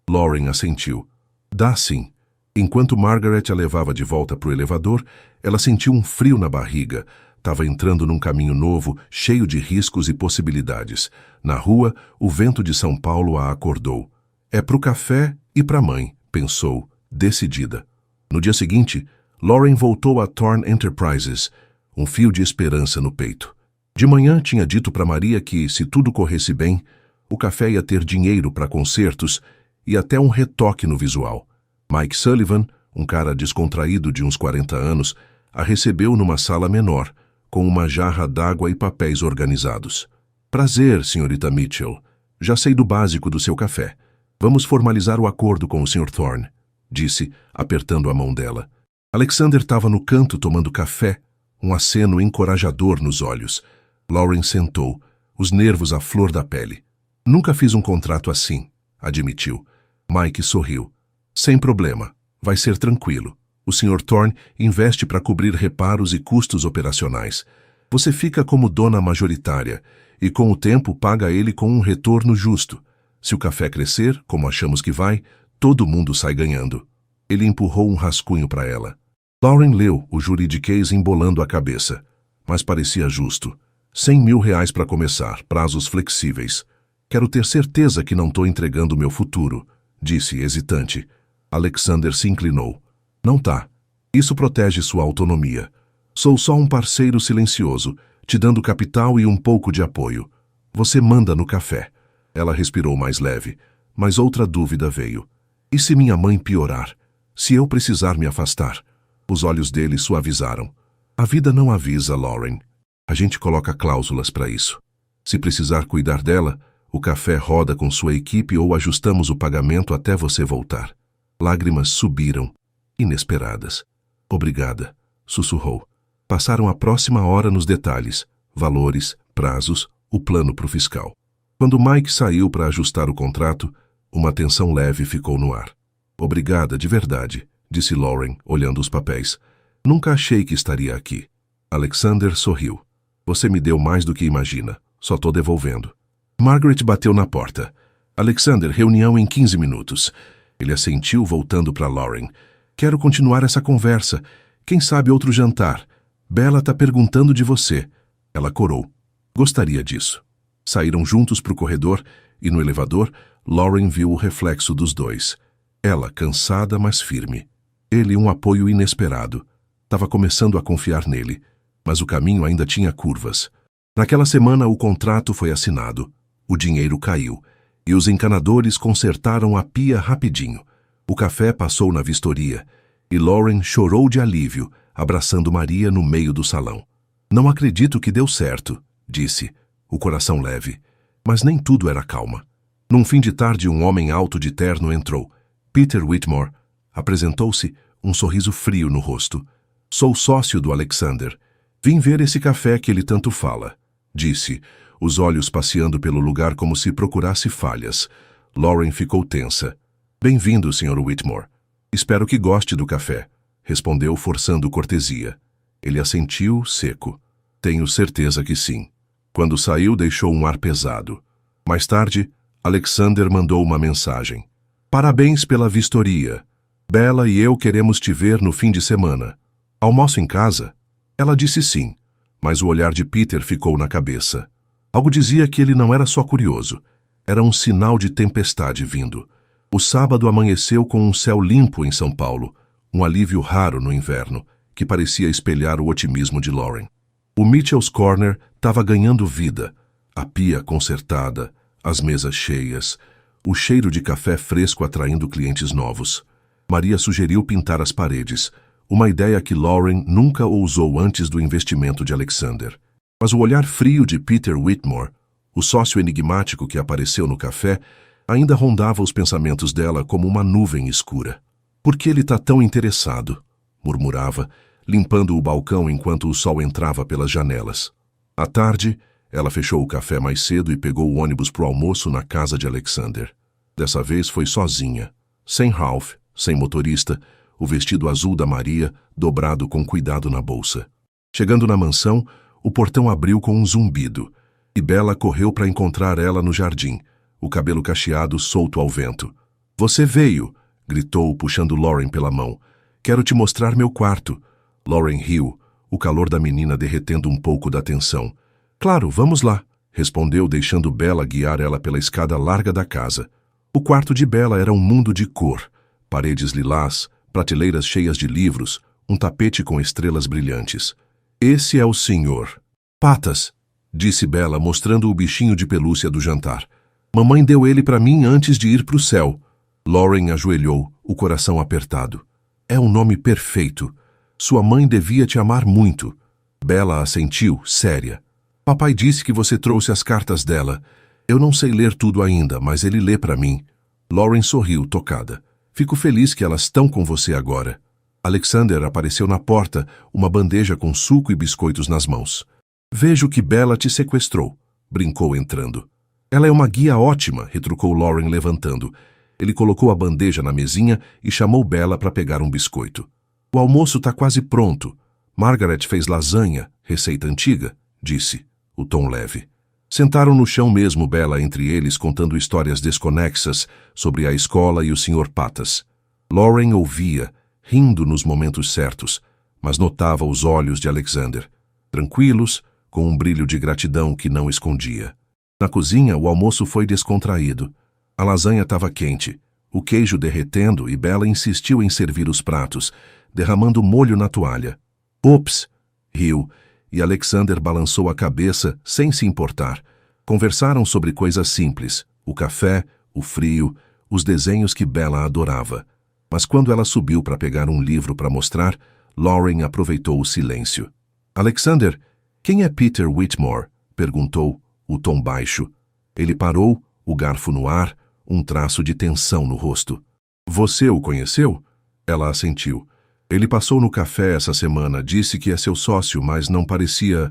A: Lauren assentiu. Dá sim. Enquanto Margaret a levava de volta para o elevador, ela sentiu um frio na barriga. Estava entrando num caminho novo, cheio de riscos e possibilidades. Na rua, o vento de São Paulo a acordou. É pro café e pra mãe, pensou, decidida. No dia seguinte, Lauren voltou a Thorn Enterprises, um fio de esperança no peito. De manhã tinha dito para Maria que, se tudo corresse bem, o café ia ter dinheiro para concertos e até um retoque no visual. Mike Sullivan, um cara descontraído de uns 40 anos, a recebeu numa sala menor, com uma jarra d'água e papéis organizados. Prazer, senhorita Mitchell. Já sei do básico do seu café. Vamos formalizar o acordo com o Sr. Thorne, disse, apertando a mão dela. Alexander estava no canto tomando café, um aceno encorajador nos olhos. Lauren sentou, os nervos à flor da pele. Nunca fiz um contrato assim, admitiu. Mike sorriu. Sem problema, vai ser tranquilo. O Sr. Thorne investe para cobrir reparos e custos operacionais. Você fica como dona majoritária e com o tempo paga ele com um retorno justo. Se o café crescer, como achamos que vai, todo mundo sai ganhando. Ele empurrou um rascunho para ela. Lauren leu o juridiquês embolando a cabeça, mas parecia justo. R$100.000 para começar, prazos flexíveis. Quero ter certeza que não estou entregando meu futuro, disse, hesitante. Alexander se inclinou. Não tá. Isso protege sua autonomia. Sou só um parceiro silencioso, te dando capital e um pouco de apoio. Você manda no café. Ela respirou mais leve, mas outra dúvida veio. E se minha mãe piorar? Se eu precisar me afastar? Os olhos dele suavizaram. A vida não avisa, Lauren. A gente coloca cláusulas para isso. Se precisar cuidar dela, o café roda com sua equipe ou ajustamos o pagamento até você voltar. Lágrimas subiram, inesperadas. Obrigada, sussurrou. Passaram a próxima hora nos detalhes, valores, prazos, o plano para o fiscal. Quando Mike saiu para ajustar o contrato, uma tensão leve ficou no ar. Obrigada, de verdade, disse Lauren, olhando os papéis. Nunca achei que estaria aqui. Alexander sorriu. Você me deu mais do que imagina. Só tô devolvendo. Margaret bateu na porta. Alexander, reunião em 15 minutos. Ele assentiu, voltando para Lauren. Quero continuar essa conversa. Quem sabe outro jantar. Bella tá perguntando de você. Ela corou. Gostaria disso. Saíram juntos para o corredor e, no elevador, Lauren viu o reflexo dos dois. Ela, cansada, mas firme. Ele, um apoio inesperado. Estava começando a confiar nele, mas o caminho ainda tinha curvas. Naquela semana, o contrato foi assinado. O dinheiro caiu, e os encanadores consertaram a pia rapidinho. O café passou na vistoria, e Lauren chorou de alívio, abraçando Maria no meio do salão. Não acredito que deu certo, disse, o coração leve. Mas nem tudo era calma. Num fim de tarde, um homem alto de terno entrou. Peter Whitmore apresentou-se, um sorriso frio no rosto. Sou sócio do Alexander. Vim ver esse café que ele tanto fala, disse, os olhos passeando pelo lugar como se procurasse falhas. Lauren ficou tensa. Bem-vindo, Sr. Whitmore. Espero que goste do café, respondeu, forçando cortesia. Ele assentiu, seco. Tenho certeza que sim. Quando saiu, deixou um ar pesado. Mais tarde, Alexander mandou uma mensagem. Parabéns pela vistoria. Bella e eu queremos te ver no fim de semana. Almoço em casa? Ela disse sim, mas o olhar de Peter ficou na cabeça. Algo dizia que ele não era só curioso. Era um sinal de tempestade vindo. O sábado amanheceu com um céu limpo em São Paulo, um alívio raro no inverno, que parecia espelhar o otimismo de Lauren. O Mitchell's Corner estava ganhando vida. A pia consertada, as mesas cheias, o cheiro de café fresco atraindo clientes novos. Maria sugeriu pintar as paredes, uma ideia que Lauren nunca ousou antes do investimento de Alexander. Mas o olhar frio de Peter Whitmore, o sócio enigmático que apareceu no café, ainda rondava os pensamentos dela como uma nuvem escura. Por que ele está tão interessado? Murmurava, limpando o balcão enquanto o sol entrava pelas janelas. À tarde, ela fechou o café mais cedo e pegou o ônibus para o almoço na casa de Alexander. Dessa vez foi sozinha, sem Ralph, sem motorista, o vestido azul da Maria dobrado com cuidado na bolsa. Chegando na mansão, o portão abriu com um zumbido, e Bella correu para encontrar ela no jardim, o cabelo cacheado solto ao vento. "Você veio!" gritou, puxando Lauren pela mão. "Quero te mostrar meu quarto." Lauren riu, o calor da menina derretendo um pouco da tensão. "Claro, vamos lá," respondeu, deixando Bella guiar ela pela escada larga da casa. O quarto de Bella era um mundo de cor. Paredes lilás, prateleiras cheias de livros, um tapete com estrelas brilhantes. "Esse é o senhor Patas", disse Bella, mostrando o bichinho de pelúcia do jantar. "Mamãe deu ele para mim antes de ir para o céu." Lauren ajoelhou, o coração apertado. "É um nome perfeito. Sua mãe devia te amar muito." Bella assentiu, séria. "Papai disse que você trouxe as cartas dela. Eu não sei ler tudo ainda, mas ele lê para mim." Lauren sorriu, tocada. "Fico feliz que elas estão com você agora." Alexander apareceu na porta, uma bandeja com suco e biscoitos nas mãos. "Vejo que Bella te sequestrou", brincou entrando. "Ela é uma guia ótima", retrucou Lauren levantando. Ele colocou a bandeja na mesinha e chamou Bella para pegar um biscoito. "O almoço está quase pronto. Margaret fez lasanha, receita antiga", disse, o tom leve. Sentaram no chão mesmo, Bella entre eles, contando histórias desconexas sobre a escola e o Sr. Patas. Lauren ouvia, rindo nos momentos certos, mas notava os olhos de Alexander, tranquilos, com um brilho de gratidão que não escondia. Na cozinha, o almoço foi descontraído. A lasanha estava quente, o queijo derretendo, e Bella insistiu em servir os pratos, derramando molho na toalha. "Ops!" riu, e Alexander balançou a cabeça sem se importar. Conversaram sobre coisas simples, o café, o frio, os desenhos que Bella adorava. Mas quando ela subiu para pegar um livro para mostrar, Lauren aproveitou o silêncio. "Alexander, quem é Peter Whitmore?" perguntou, o tom baixo. Ele parou, o garfo no ar, um traço de tensão no rosto. "Você o conheceu?" Ela assentiu. "Ele passou no café essa semana, disse que é seu sócio, mas não parecia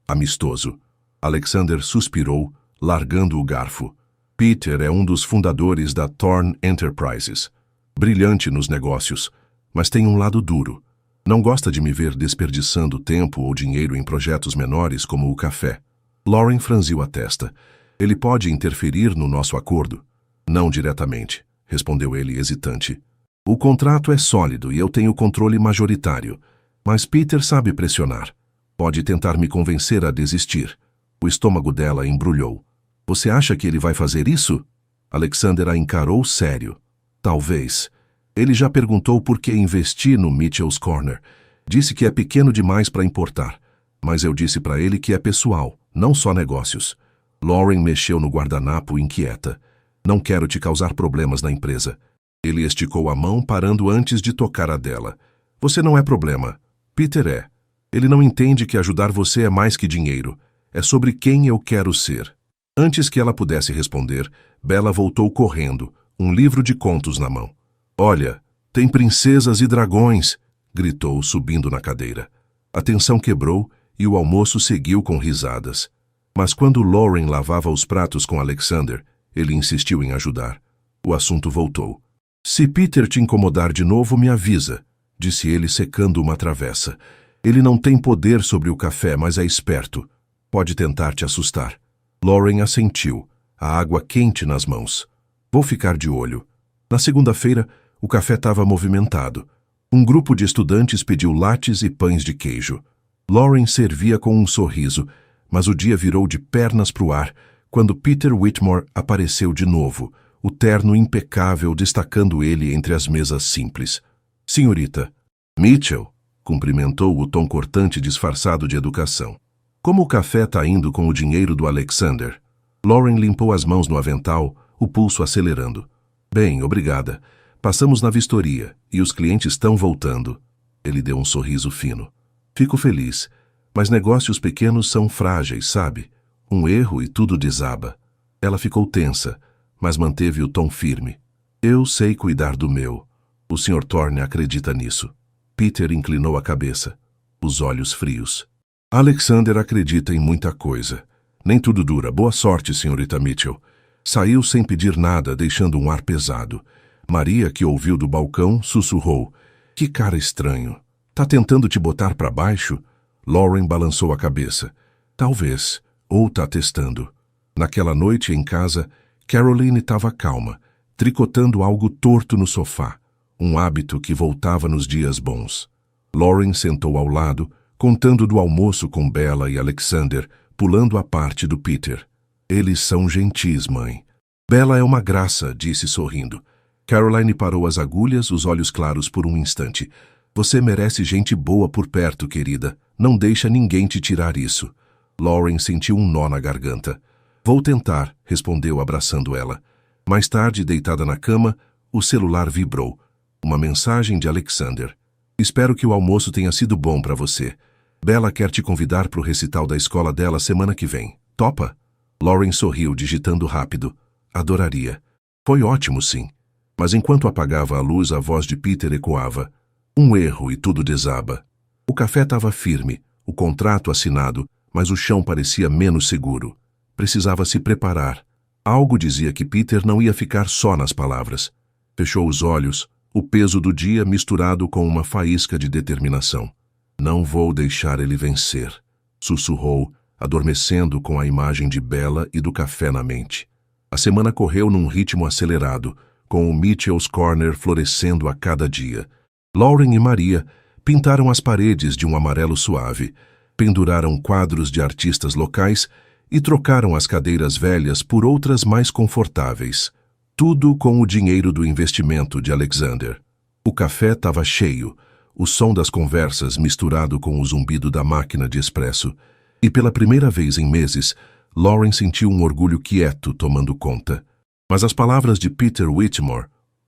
A: amistoso." Alexander suspirou, largando o garfo. "Peter é um dos fundadores da Thorn Enterprises. Brilhante nos negócios, mas tem um lado duro. Não gosta de me ver desperdiçando tempo ou dinheiro em projetos menores como o café." Lauren franziu a testa. "Ele pode interferir no nosso acordo?" "Não diretamente", respondeu ele hesitante. "O contrato é sólido e eu tenho controle majoritário, mas Peter sabe pressionar. Pode tentar me convencer a desistir." O estômago dela embrulhou. "Você acha que ele vai fazer isso?" Alexander a encarou sério. "Talvez. Ele já perguntou por que investi no Mitchell's Corner. Disse que é pequeno demais para importar, mas eu disse para ele que é pessoal, não só negócios." Lauren mexeu no guardanapo inquieta. "Não quero te causar problemas na empresa." Ele esticou a mão, parando antes de tocar a dela. "Você não é problema. Peter é. Ele não entende que ajudar você é mais que dinheiro. É sobre quem eu quero ser." Antes que ela pudesse responder, Bella voltou correndo, um livro de contos na mão. "Olha, tem princesas e dragões!" gritou, subindo na cadeira. A tensão quebrou e o almoço seguiu com risadas. Mas quando Lauren lavava os pratos com Alexander, ele insistiu em ajudar. O assunto voltou. "Se Peter te incomodar de novo, me avisa", disse ele, secando uma travessa. "Ele não tem poder sobre o café, mas é esperto. Pode tentar te assustar." Lauren assentiu, a água quente nas mãos. "Vou ficar de olho." Na segunda-feira, o café estava movimentado. Um grupo de estudantes pediu lattes e pães de queijo. Lauren servia com um sorriso, mas o dia virou de pernas para o ar quando Peter Whitmore apareceu de novo, o terno impecável destacando ele entre as mesas simples. "Senhorita." "Mitchell", cumprimentou o tom cortante disfarçado de educação. "Como o café está indo com o dinheiro do Alexander?" Lauren limpou as mãos no avental, o pulso acelerando. "Bem, obrigada. Passamos na vistoria e os clientes estão voltando." Ele deu um sorriso fino. "Fico feliz, mas negócios pequenos são frágeis, sabe? Um erro e tudo desaba." Ela ficou tensa, mas manteve o tom firme. "Eu sei cuidar do meu. O Sr. Thorne acredita nisso." Peter inclinou a cabeça, os olhos frios. "Alexander acredita em muita coisa. Nem tudo dura. Boa sorte, senhorita Mitchell." Saiu sem pedir nada, deixando um ar pesado. Maria, que ouviu do balcão, sussurrou: "Que cara estranho. Tá tentando te botar para baixo?" Lauren balançou a cabeça. "Talvez. Ou tá testando." Naquela noite, em casa, Caroline estava calma, tricotando algo torto no sofá, um hábito que voltava nos dias bons. Lauren sentou ao lado, contando do almoço com Bella e Alexander, pulando a parte do Peter. "Eles são gentis, mãe." "Bella é uma graça", disse sorrindo. Caroline parou as agulhas, os olhos claros por um instante. "Você merece gente boa por perto, querida. Não deixa ninguém te tirar isso." Lauren sentiu um nó na garganta. "Vou tentar", respondeu abraçando ela. Mais tarde, deitada na cama, o celular vibrou. Uma mensagem de Alexander. "Espero que o almoço tenha sido bom para você. Bella quer te convidar para o recital da escola dela semana que vem. Topa?" Lauren sorriu, digitando rápido. "Adoraria." Foi ótimo, sim. Mas enquanto apagava a luz, a voz de Peter ecoava. "Um erro e tudo desaba." O café estava firme, o contrato assinado, mas o chão parecia menos seguro. Precisava se preparar. Algo dizia que Peter não ia ficar só nas palavras. Fechou os olhos, o peso do dia misturado com uma faísca de determinação. "Não vou deixar ele vencer", sussurrou, adormecendo com a imagem de Bella e do café na mente. A semana correu num ritmo acelerado, com o Mitchell's Corner florescendo a cada dia. Lauren e Maria pintaram as paredes de um amarelo suave, penduraram quadros de artistas locais e trocaram as cadeiras velhas por outras mais confortáveis. Tudo com o dinheiro do investimento de Alexander. O café estava cheio, o som das conversas misturado com o zumbido da máquina de expresso, e pela primeira vez em meses, Lauren sentiu um orgulho quieto tomando conta. Mas as palavras de Peter Whitmore,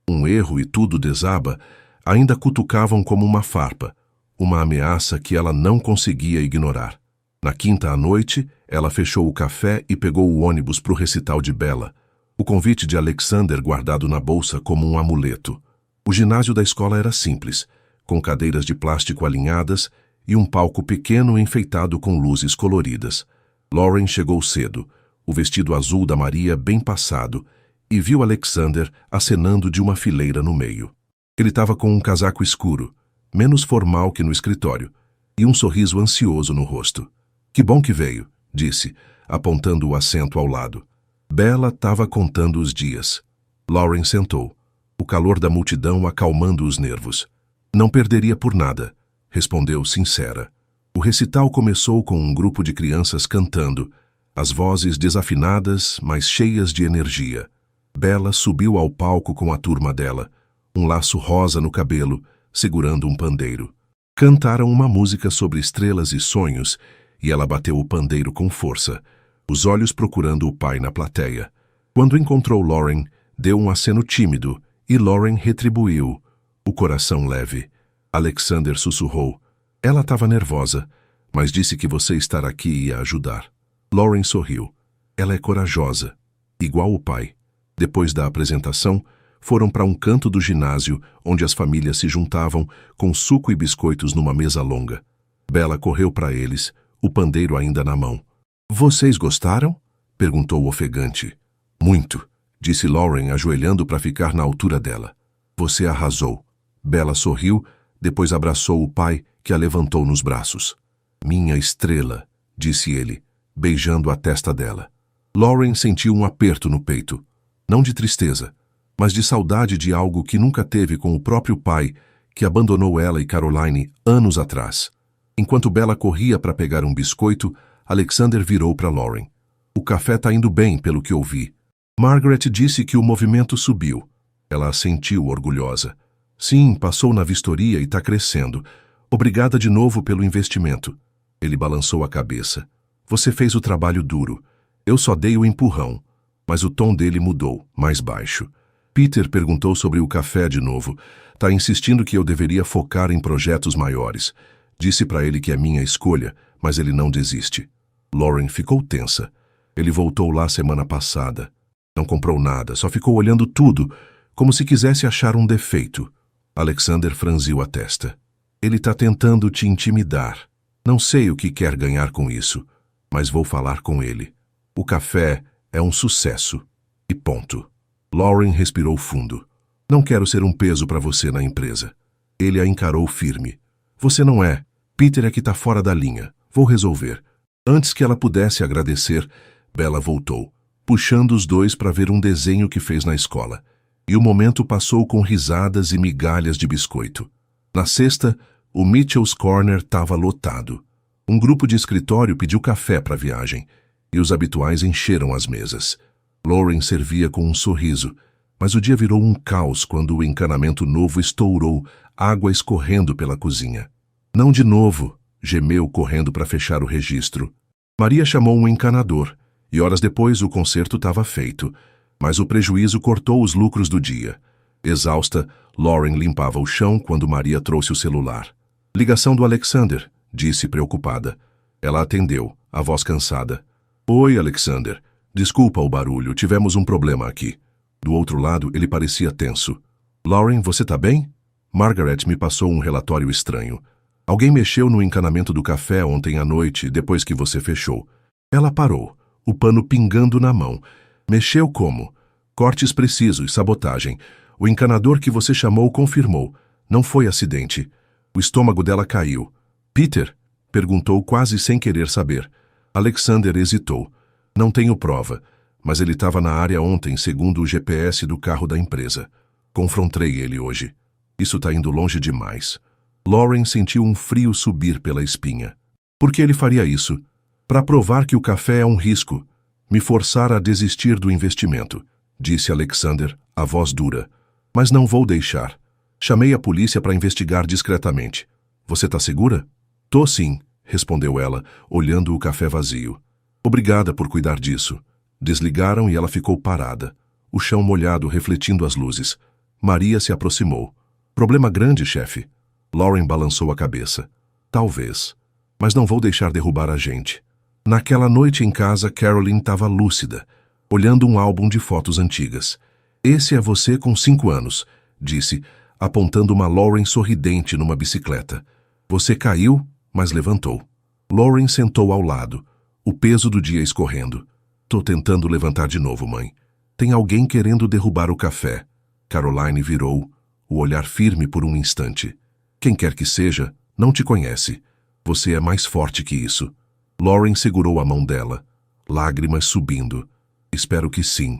A: "um erro e tudo desaba", ainda cutucavam como uma farpa, uma ameaça que ela não conseguia ignorar. Na quinta à noite, ela fechou o café e pegou o ônibus para o recital de Bella, o convite de Alexander guardado na bolsa como um amuleto. O ginásio da escola era simples, com cadeiras de plástico alinhadas e um palco pequeno enfeitado com luzes coloridas. Lauren chegou cedo, o vestido azul da Maria bem passado, e viu Alexander acenando de uma fileira no meio. Ele estava com um casaco escuro, menos formal que no escritório, e um sorriso ansioso no rosto. "Que bom que veio", disse, apontando o assento ao lado. Bella estava contando os dias. Lauren sentou, o calor da multidão acalmando os nervos. "Não perderia por nada", respondeu sincera. O recital começou com um grupo de crianças cantando, as vozes desafinadas, mas cheias de energia. Bella subiu ao palco com a turma dela, um laço rosa no cabelo, segurando um pandeiro. Cantaram uma música sobre estrelas e sonhos, e ela bateu o pandeiro com força, os olhos procurando o pai na plateia. Quando encontrou Lauren, deu um aceno tímido, e Lauren retribuiu, o coração leve. Alexander sussurrou. "Ela estava nervosa, mas disse que você estar aqui ia ajudar." Lauren sorriu. "Ela é corajosa, igual o pai." Depois da apresentação, foram para um canto do ginásio, onde as famílias se juntavam, com suco e biscoitos numa mesa longa. Bella correu para eles, o pandeiro ainda na mão. "Vocês gostaram?" perguntou ofegante. "Muito", disse Lauren, ajoelhando para ficar na altura dela. "Você arrasou." Bella sorriu, depois abraçou o pai, que a levantou nos braços. "Minha estrela", disse ele, beijando a testa dela. Lauren sentiu um aperto no peito. Não de tristeza, mas de saudade de algo que nunca teve com o próprio pai, que abandonou ela e Caroline anos atrás. Enquanto Bella corria para pegar um biscoito, Alexander virou para Lauren. "O café está indo bem, pelo que ouvi." Margaret disse que o movimento subiu. Ela assentiu orgulhosa. "Sim, passou na vistoria e está crescendo. Obrigada de novo pelo investimento." Ele balançou a cabeça. "Você fez o trabalho duro. Eu só dei o empurrão." Mas o tom dele mudou, mais baixo. Peter perguntou sobre o café de novo. "Tá insistindo que eu deveria focar em projetos maiores. Disse para ele que é minha escolha, mas ele não desiste." Lauren ficou tensa. Ele voltou lá semana passada. Não comprou nada, só ficou olhando tudo, como se quisesse achar um defeito. Alexander franziu a testa. "Ele tá tentando te intimidar. Não sei o que quer ganhar com isso, mas vou falar com ele. O café é um sucesso." E ponto. Lauren respirou fundo. Não quero ser um peso para você na empresa. Ele a encarou firme. Você não é. Peter é que tá fora da linha. Vou resolver. Antes que ela pudesse agradecer, Bella voltou, puxando os dois para ver um desenho que fez na escola. E o momento passou com risadas e migalhas de biscoito. Na sexta, o Mitchell's Corner estava lotado. Um grupo de escritório pediu café para a viagem, e os habituais encheram as mesas. Lauren servia com um sorriso, mas o dia virou um caos quando o encanamento novo estourou, água escorrendo pela cozinha. Não de novo, gemeu correndo para fechar o registro. Maria chamou um encanador, e horas depois o conserto estava feito, mas o prejuízo cortou os lucros do dia. Exausta, Lauren limpava o chão quando Maria trouxe o celular. Ligação do Alexander, disse preocupada. Ela atendeu, a voz cansada. Oi, Alexander. Desculpa o barulho, tivemos um problema aqui. Do outro lado, ele parecia tenso. Lauren, você tá bem? Margaret me passou um relatório estranho. Alguém mexeu no encanamento do café ontem à noite, depois que você fechou. Ela parou, o pano pingando na mão. Mexeu como? Cortes precisos, sabotagem. O encanador que você chamou confirmou. Não foi acidente. O estômago dela caiu. Peter? Perguntou quase sem querer saber. Alexander hesitou. Não tenho prova, mas ele estava na área ontem, segundo o GPS do carro da empresa. Confrontei ele hoje. Isso está indo longe demais. Lauren sentiu um frio subir pela espinha. Por que ele faria isso? Para provar que o café é um risco. Me forçar a desistir do investimento, disse Alexander, a voz dura. Mas não vou deixar. Chamei a polícia para investigar discretamente. Você está segura? Tô sim, respondeu ela, olhando o café vazio. Obrigada por cuidar disso. Desligaram e ela ficou parada, o chão molhado refletindo as luzes. Maria se aproximou. Problema grande, chefe. Lauren balançou a cabeça. Talvez. Mas não vou deixar derrubar a gente. Naquela noite em casa, Caroline estava lúcida, olhando um álbum de fotos antigas. Esse é você com 5 anos, disse, apontando uma Lauren sorridente numa bicicleta. Você caiu, mas levantou. Lauren sentou ao lado, o peso do dia escorrendo. Tô tentando levantar de novo, mãe. Tem alguém querendo derrubar o café. Caroline virou, o olhar firme por um instante. Quem quer que seja, não te conhece. Você é mais forte que isso. Lauren segurou a mão dela, lágrimas subindo. Espero que sim.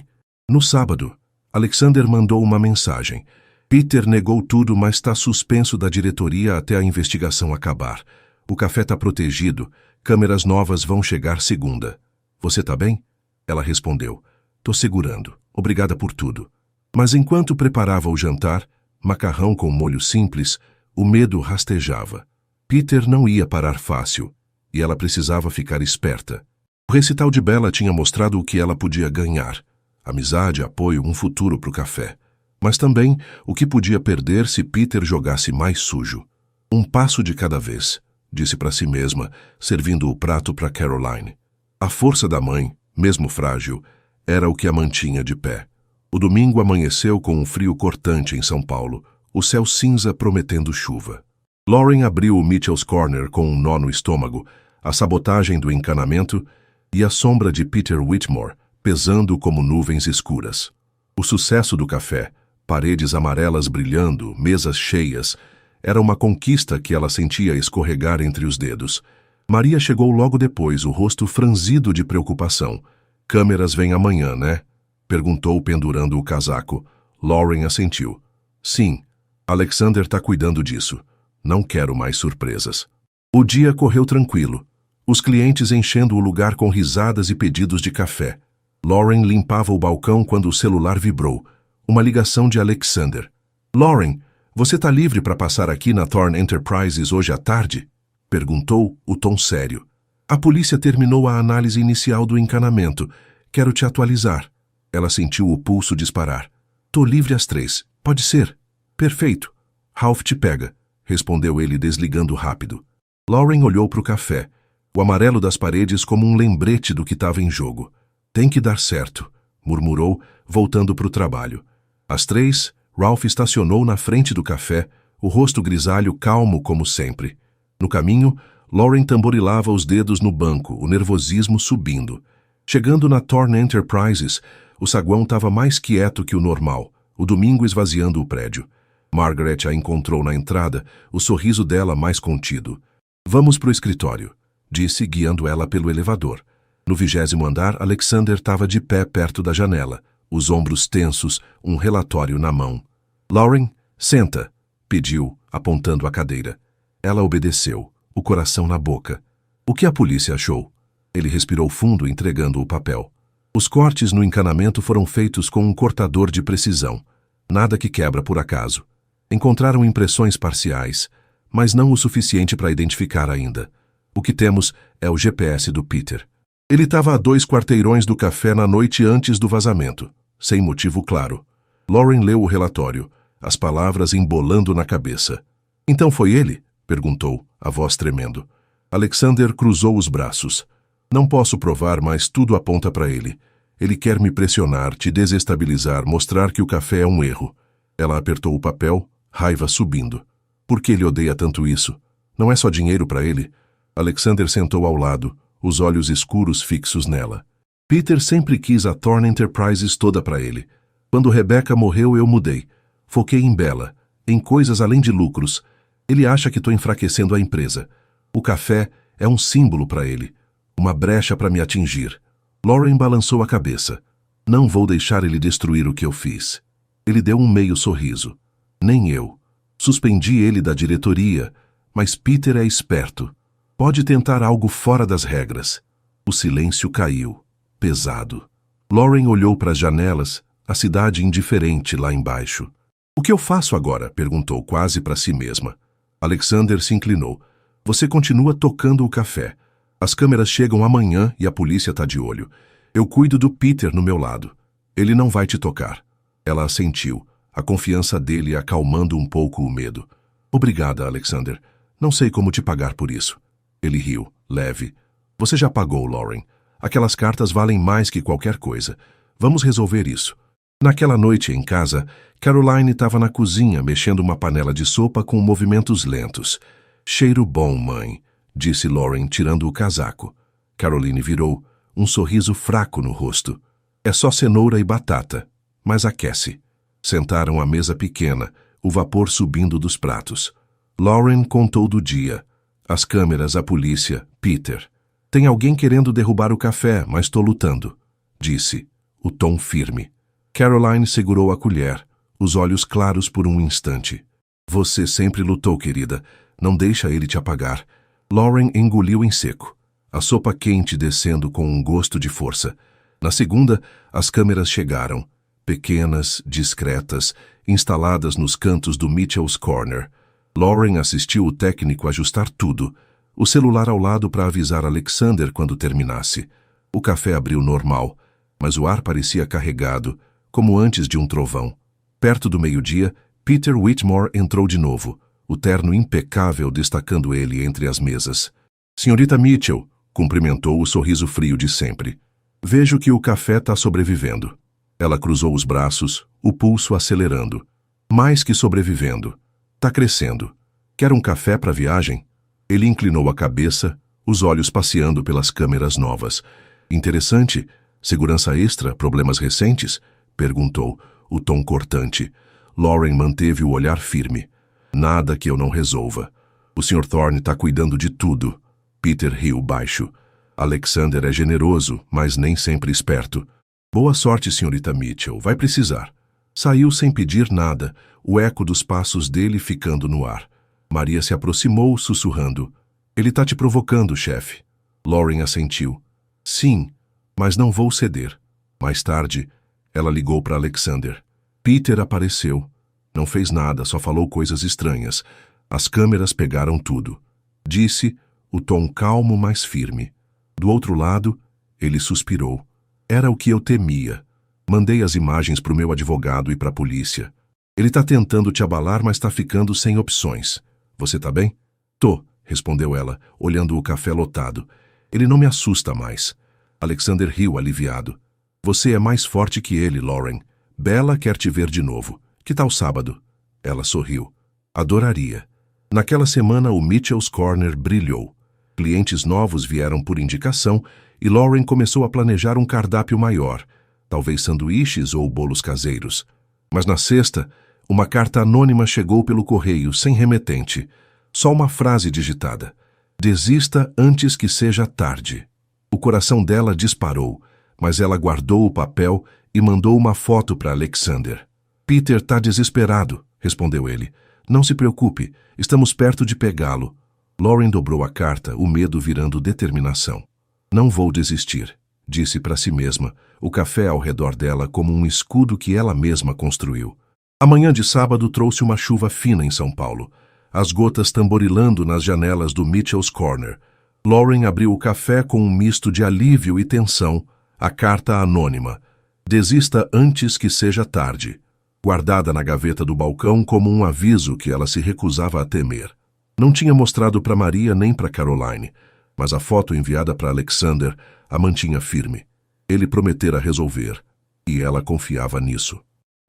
A: No sábado, Alexander mandou uma mensagem. Peter negou tudo, mas está suspenso da diretoria até a investigação acabar. O café está protegido. Câmeras novas vão chegar segunda. Você tá bem? Ela respondeu. Tô segurando. Obrigada por tudo. Mas enquanto preparava o jantar, macarrão com molho simples, o medo rastejava. Peter não ia parar fácil, e ela precisava ficar esperta. O recital de Bella tinha mostrado o que ela podia ganhar. Amizade, apoio, um futuro para o café. Mas também o que podia perder se Peter jogasse mais sujo. Um passo de cada vez, disse para si mesma, servindo o prato para Caroline. A força da mãe, mesmo frágil, era o que a mantinha de pé. O domingo amanheceu com um frio cortante em São Paulo, o céu cinza prometendo chuva. Lauren abriu o Mitchell's Corner com um nó no estômago, a sabotagem do encanamento e a sombra de Peter Whitmore, pesando como nuvens escuras. O sucesso do café, paredes amarelas brilhando, mesas cheias, era uma conquista que ela sentia escorregar entre os dedos. Maria chegou logo depois, o rosto franzido de preocupação. Câmeras vêm amanhã, né? Perguntou pendurando o casaco. Lauren assentiu. Sim, Alexander está cuidando disso. Não quero mais surpresas. O dia correu tranquilo. Os clientes enchendo o lugar com risadas e pedidos de café. Lauren limpava o balcão quando o celular vibrou. Uma ligação de Alexander. Lauren, você está livre para passar aqui na Thorn Enterprises hoje à tarde? Perguntou, o tom sério. A polícia terminou a análise inicial do encanamento. Quero te atualizar. Ela sentiu o pulso disparar. Tô livre às 3. Pode ser? Perfeito. Ralph te pega, respondeu ele desligando rápido. Lauren olhou para o café, o amarelo das paredes como um lembrete do que estava em jogo. Tem que dar certo, murmurou, voltando para o trabalho. Às 3, Ralph estacionou na frente do café, o rosto grisalho calmo como sempre. No caminho, Lauren tamborilava os dedos no banco, o nervosismo subindo. Chegando na Thorn Enterprises, O saguão estava mais quieto que o normal, o domingo esvaziando o prédio. Margaret a encontrou na entrada, o sorriso dela mais contido. Vamos pro escritório, disse, guiando ela pelo elevador. No 20º andar, Alexander estava de pé perto da janela, os ombros tensos, um relatório na mão. Lauren, senta, pediu, apontando a cadeira. Ela obedeceu, o coração na boca. O que a polícia achou? Ele respirou fundo, entregando o papel. Os cortes no encanamento foram feitos com um cortador de precisão. Nada que quebra por acaso. Encontraram impressões parciais, mas não o suficiente para identificar ainda. O que temos é o GPS do Peter. Ele estava a 2 quarteirões do café na noite antes do vazamento, sem motivo claro. Lauren leu o relatório, as palavras embolando na cabeça. Então foi ele? Perguntou, a voz tremendo. Alexander cruzou os braços. Não posso provar, mas tudo aponta para ele. Ele quer me pressionar, te desestabilizar, mostrar que o café é um erro. Ela apertou o papel, raiva subindo. Por que ele odeia tanto isso? Não é só dinheiro para ele? Alexander sentou ao lado, os olhos escuros fixos nela. Peter sempre quis a Thorne Enterprises toda para ele. Quando Rebecca morreu, eu mudei. Foquei em Bella, em coisas além de lucros. Ele acha que estou enfraquecendo a empresa. O café é um símbolo para ele, uma brecha para me atingir. Lauren balançou a cabeça. Não vou deixar ele destruir o que eu fiz. Ele deu um meio sorriso. Nem eu. Suspendi ele da diretoria, mas Peter é esperto. Pode tentar algo fora das regras. O silêncio caiu, pesado. Lauren olhou para as janelas, a cidade indiferente lá embaixo. O que eu faço agora? Perguntou quase para si mesma. Alexander se inclinou. Você continua tocando o café. As câmeras chegam amanhã e a polícia está de olho. Eu cuido do Peter no meu lado. Ele não vai te tocar. Ela assentiu, a confiança dele acalmando um pouco o medo. Obrigada, Alexander. Não sei como te pagar por isso. Ele riu, leve. Você já pagou, Lauren. Aquelas cartas valem mais que qualquer coisa. Vamos resolver isso. Naquela noite em casa, Caroline estava na cozinha mexendo uma panela de sopa com movimentos lentos. Cheiro bom, mãe, disse Lauren, tirando o casaco. Caroline virou, um sorriso fraco no rosto. É só cenoura e batata, mas aquece. Sentaram à mesa pequena, o vapor subindo dos pratos. Lauren contou do dia. As câmeras, a polícia, Peter. Tem alguém querendo derrubar o café, mas estou lutando, disse, o tom firme. Caroline segurou a colher, os olhos claros por um instante. Você sempre lutou, querida. Não deixa ele te apagar. Lauren engoliu em seco, a sopa quente descendo com um gosto de força. Na segunda, as câmeras chegaram, pequenas, discretas, instaladas nos cantos do Mitchell's Corner. Lauren assistiu o técnico ajustar tudo, o celular ao lado para avisar Alexander quando terminasse. O café abriu normal, mas o ar parecia carregado, como antes de um trovão. Perto do meio-dia, Peter Whitmore entrou de novo, o terno impecável destacando ele entre as mesas. Senhorita Mitchell, cumprimentou o sorriso frio de sempre. Vejo que o café está sobrevivendo. Ela cruzou os braços, o pulso acelerando. Mais que sobrevivendo. Tá crescendo. Quer um café para a viagem? Ele inclinou a cabeça, os olhos passeando pelas câmeras novas. Interessante. Segurança extra, problemas recentes? Perguntou, o tom cortante. Lauren manteve o olhar firme. Nada que eu não resolva. O Sr. Thorne está cuidando de tudo. Peter riu baixo. Alexander é generoso, mas nem sempre esperto. Boa sorte, senhorita Mitchell. Vai precisar. Saiu sem pedir nada, o eco dos passos dele ficando no ar. Maria se aproximou, sussurrando. Ele está te provocando, chefe. Lauren assentiu. Sim, mas não vou ceder. Mais tarde, ela ligou para Alexander. Peter apareceu. Não fez nada, só falou coisas estranhas. As câmeras pegaram tudo. Disse, o tom calmo, mas firme. Do outro lado, ele suspirou. Era o que eu temia. Mandei as imagens para o meu advogado e para a polícia. Ele está tentando te abalar, mas está ficando sem opções. Você tá bem? Tô, respondeu ela, olhando o café lotado. Ele não me assusta mais. Alexander riu aliviado. Você é mais forte que ele, Lauren. Bella quer te ver de novo. Que tal sábado? Ela sorriu. Adoraria. Naquela semana, o Mitchell's Corner brilhou. Clientes novos vieram por indicação e Lauren começou a planejar um cardápio maior. talvez sanduíches ou bolos caseiros. Mas na sexta, uma carta anônima chegou pelo correio, sem remetente. Só uma frase digitada: "Desista antes que seja tarde." O coração dela disparou, mas ela guardou o papel e mandou uma foto para Alexander. "Peter está desesperado", respondeu ele. "Não se preocupe, estamos perto de pegá-lo." Lauren dobrou a carta, o medo virando determinação. "Não vou desistir", disse para si mesma, o café ao redor dela como um escudo que ela mesma construiu. A manhã de sábado trouxe uma chuva fina em São Paulo, as gotas tamborilando nas janelas do Mitchell's Corner. Lauren abriu o café com um misto de alívio e tensão, a carta anônima: "Desista antes que seja tarde", guardada na gaveta do balcão como um aviso que ela se recusava a temer. Não tinha mostrado para Maria nem para Caroline, mas a foto enviada para Alexander a mantinha firme. Ele prometera resolver, e ela confiava nisso.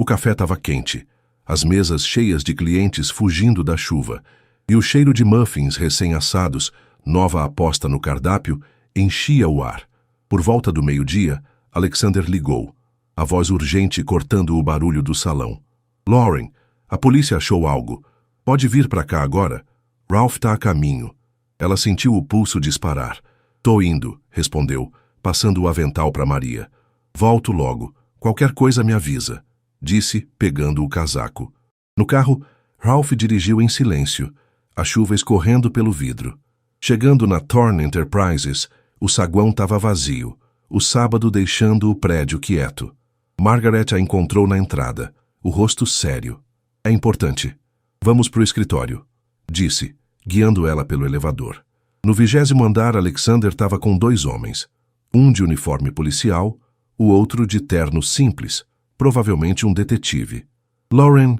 A: O café estava quente, as mesas cheias de clientes fugindo da chuva, e o cheiro de muffins recém-assados, nova aposta no cardápio, enchia o ar. Por volta do meio-dia, Alexander ligou, a voz urgente cortando o barulho do salão. "Lauren, a polícia achou algo. Pode vir para cá agora? Ralph está a caminho." Ela sentiu o pulso disparar. "Tô indo", respondeu, passando o avental para Maria. "Volto logo. Qualquer coisa me avisa", disse, pegando o casaco. No carro, Ralph dirigiu em silêncio, a chuva escorrendo pelo vidro. Chegando na Thorne Enterprises, o saguão estava vazio, o sábado deixando o prédio quieto. Margaret a encontrou na entrada, o rosto sério. "É importante. Vamos pro escritório", disse, guiando ela pelo elevador. No 20º andar, Alexander estava com 2 homens, um de uniforme policial, o outro de terno simples, provavelmente um detetive. "Lauren,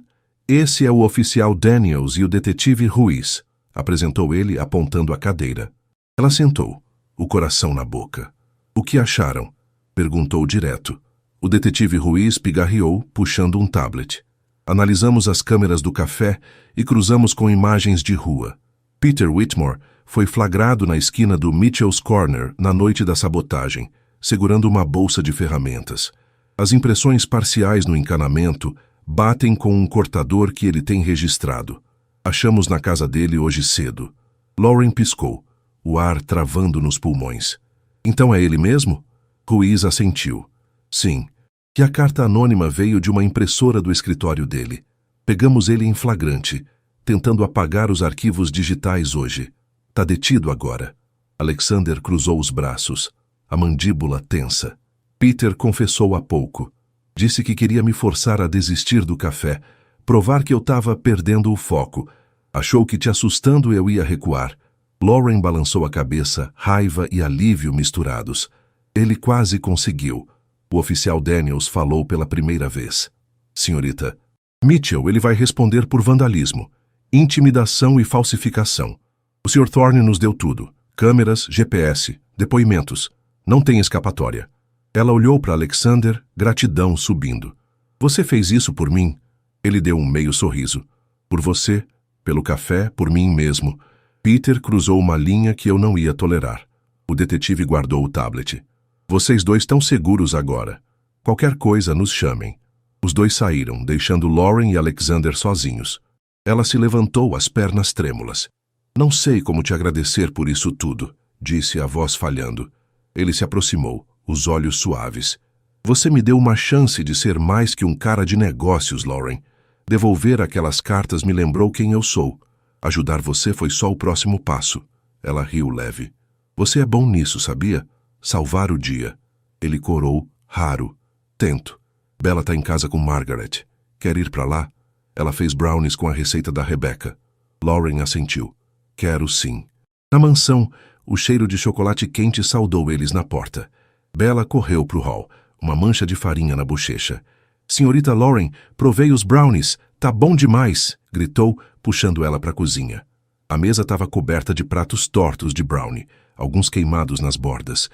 A: esse é o oficial Daniels e o detetive Ruiz", apresentou ele apontando a cadeira. Ela sentou, o coração na boca. "O que acharam?" perguntou direto. O detetive Ruiz pigarreou, puxando um tablet. "Analisamos as câmeras do café e cruzamos com imagens de rua. Peter Whitmore foi flagrado na esquina do Mitchell's Corner na noite da sabotagem, segurando uma bolsa de ferramentas. As impressões parciais no encanamento batem com um cortador que ele tem registrado. Achamos na casa dele hoje cedo." Lauren piscou, o ar travando nos pulmões. "Então é ele mesmo?" Ruiz assentiu. "Sim. Que a carta anônima veio de uma impressora do escritório dele. Pegamos ele em flagrante, tentando apagar os arquivos digitais hoje. Tá detido agora." Alexander cruzou os braços, a mandíbula tensa. "Peter confessou há pouco. Disse que queria me forçar a desistir do café, provar que eu estava perdendo o foco. Achou que te assustando eu ia recuar." Lauren balançou a cabeça, raiva e alívio misturados. "Ele quase conseguiu." O oficial Daniels falou pela primeira vez. "Senhorita, Mitchell, ele vai responder por vandalismo, intimidação e falsificação. O Sr. Thorne nos deu tudo. Câmeras, GPS, depoimentos. Não tem escapatória." Ela olhou para Alexander, gratidão subindo. "Você fez isso por mim?" Ele deu um meio sorriso. "Por você, pelo café, por mim mesmo." Peter cruzou uma linha que eu não ia tolerar. O detetive guardou o tablet. "Vocês 2 estão seguros agora. Qualquer coisa, nos chamem." Os 2 saíram, deixando Lauren e Alexander sozinhos. Ela se levantou, as pernas trêmulas. "Não sei como te agradecer por isso tudo", disse, a voz falhando. Ele se aproximou, os olhos suaves. "Você me deu uma chance de ser mais que um cara de negócios, Lauren. Devolver aquelas cartas me lembrou quem eu sou. Ajudar você foi só o próximo passo." Ela riu leve. "Você é bom nisso, sabia? Salvar o dia." Ele corou, raro. "Tento. Bella tá em casa com Margaret. Quer ir para lá?" Ela fez brownies com a receita da Rebecca. Lauren assentiu. "Quero sim." Na mansão, o cheiro de chocolate quente saudou eles na porta. Bella correu para o hall, uma mancha de farinha na bochecha. "Senhorita Lauren, provei os brownies. Tá bom demais!" gritou, puxando ela para a cozinha. A mesa estava coberta de pratos tortos de brownie, alguns queimados nas bordas.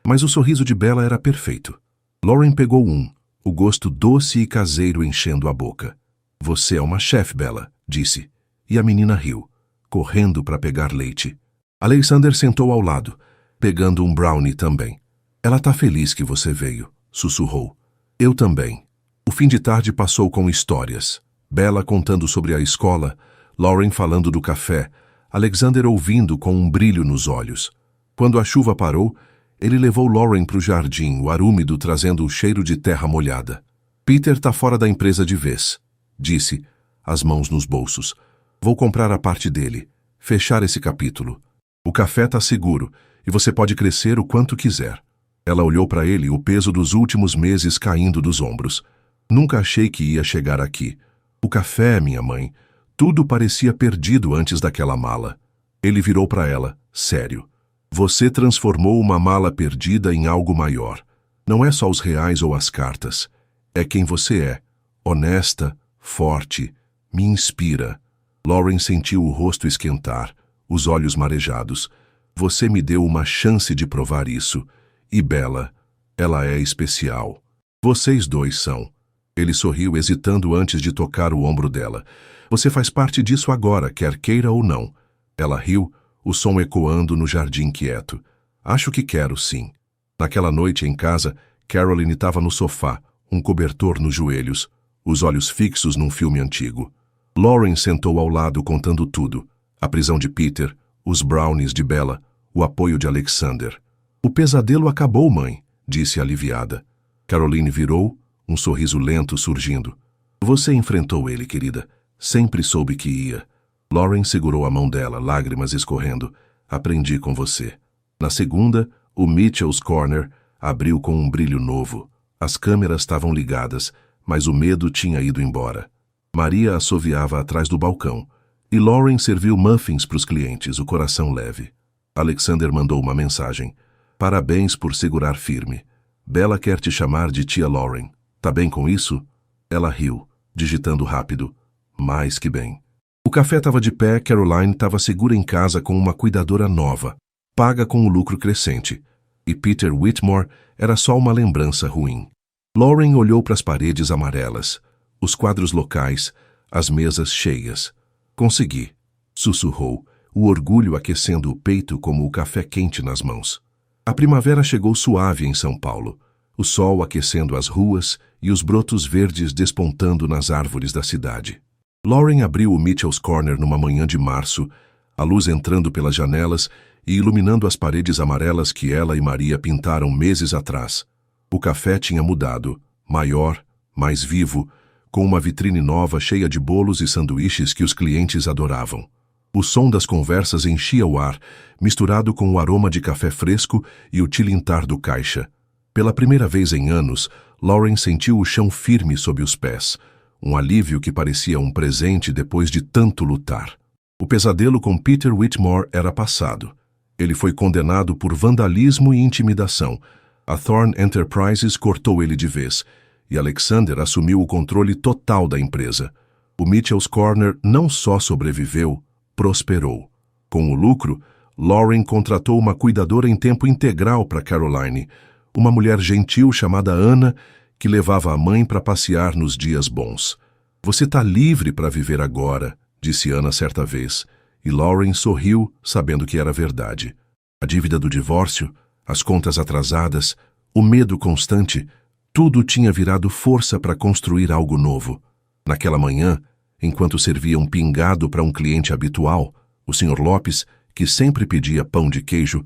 A: Mas o sorriso de Bella era perfeito. Lauren pegou um, o gosto doce e caseiro enchendo a boca. "Você é uma chefe, Bella", disse. E a menina riu, correndo para pegar leite. Alexander sentou ao lado, pegando um brownie também. "Ela tá feliz que você veio", sussurrou. Eu também. O fim de tarde passou com histórias. Bella contando sobre a escola, Lauren falando do café, Alexander ouvindo com um brilho nos olhos. Quando a chuva parou, ele levou Lauren para o jardim, o ar úmido trazendo o cheiro de terra molhada. Peter tá fora da empresa de vez, disse, as mãos nos bolsos. Vou comprar a parte dele, fechar esse capítulo. O café tá seguro e você pode crescer o quanto quiser. Ela olhou para ele, o peso dos últimos meses caindo dos ombros. Nunca achei que ia chegar aqui. O café, minha mãe, tudo parecia perdido antes daquela mala. Ele virou para ela, sério. Você transformou uma mala perdida em algo maior. Não é só os reais ou as cartas. É quem você é. Honesta, forte, me inspira. Lauren sentiu o rosto esquentar, os olhos marejados. Você me deu uma chance de provar isso. E Bella, ela é especial. Vocês dois são. Ele sorriu, hesitando antes de tocar o ombro dela. Você faz parte disso agora, quer queira ou não. Ela riu, o som ecoando no jardim quieto. Acho que quero, sim. Naquela noite em casa, Caroline estava no sofá, um cobertor nos joelhos, os olhos fixos num filme antigo. Lauren sentou ao lado contando tudo. A prisão de Peter, os brownies de Bella, o apoio de Alexander. O pesadelo acabou, mãe, disse aliviada. Caroline virou, um sorriso lento surgindo. Você enfrentou ele, querida. Sempre soube que ia. Lauren segurou a mão dela, lágrimas escorrendo. Aprendi com você. Na segunda, o Mitchell's Corner abriu com um brilho novo. As câmeras estavam ligadas, mas o medo tinha ido embora. Maria assoviava atrás do balcão, e Lauren serviu muffins para os clientes, o coração leve. Alexander mandou uma mensagem. Parabéns por segurar firme. Bella quer te chamar de tia Lauren. Tá bem com isso? Ela riu, digitando rápido. Mais que bem. O café estava de pé, Caroline estava segura em casa com uma cuidadora nova, paga com o lucro crescente. E Peter Whitmore era só uma lembrança ruim. Lauren olhou para as paredes amarelas, os quadros locais, as mesas cheias. Consegui, sussurrou, o orgulho aquecendo o peito como o café quente nas mãos. A primavera chegou suave em São Paulo, o sol aquecendo as ruas e os brotos verdes despontando nas árvores da cidade. Lauren abriu o Mitchell's Corner numa manhã de março, a luz entrando pelas janelas e iluminando as paredes amarelas que ela e Maria pintaram meses atrás. O café tinha mudado, maior, mais vivo, com uma vitrine nova cheia de bolos e sanduíches que os clientes adoravam. O som das conversas enchia o ar, misturado com o aroma de café fresco e o tilintar do caixa. Pela primeira vez em anos, Lauren sentiu o chão firme sob os pés, um alívio que parecia um presente depois de tanto lutar. O pesadelo com Peter Whitmore era passado. Ele foi condenado por vandalismo e intimidação. A Thorn Enterprises cortou ele de vez, e Alexander assumiu o controle total da empresa. O Mitchell's Corner não só sobreviveu, prosperou. Com o lucro, Lauren contratou uma cuidadora em tempo integral para Caroline, uma mulher gentil chamada Ana, que levava a mãe para passear nos dias bons. Você está livre para viver agora, disse Ana certa vez, e Lauren sorriu, sabendo que era verdade. A dívida do divórcio, as contas atrasadas, o medo constante, tudo tinha virado força para construir algo novo. Naquela manhã, enquanto servia um pingado para um cliente habitual, o Sr. Lopes, que sempre pedia pão de queijo,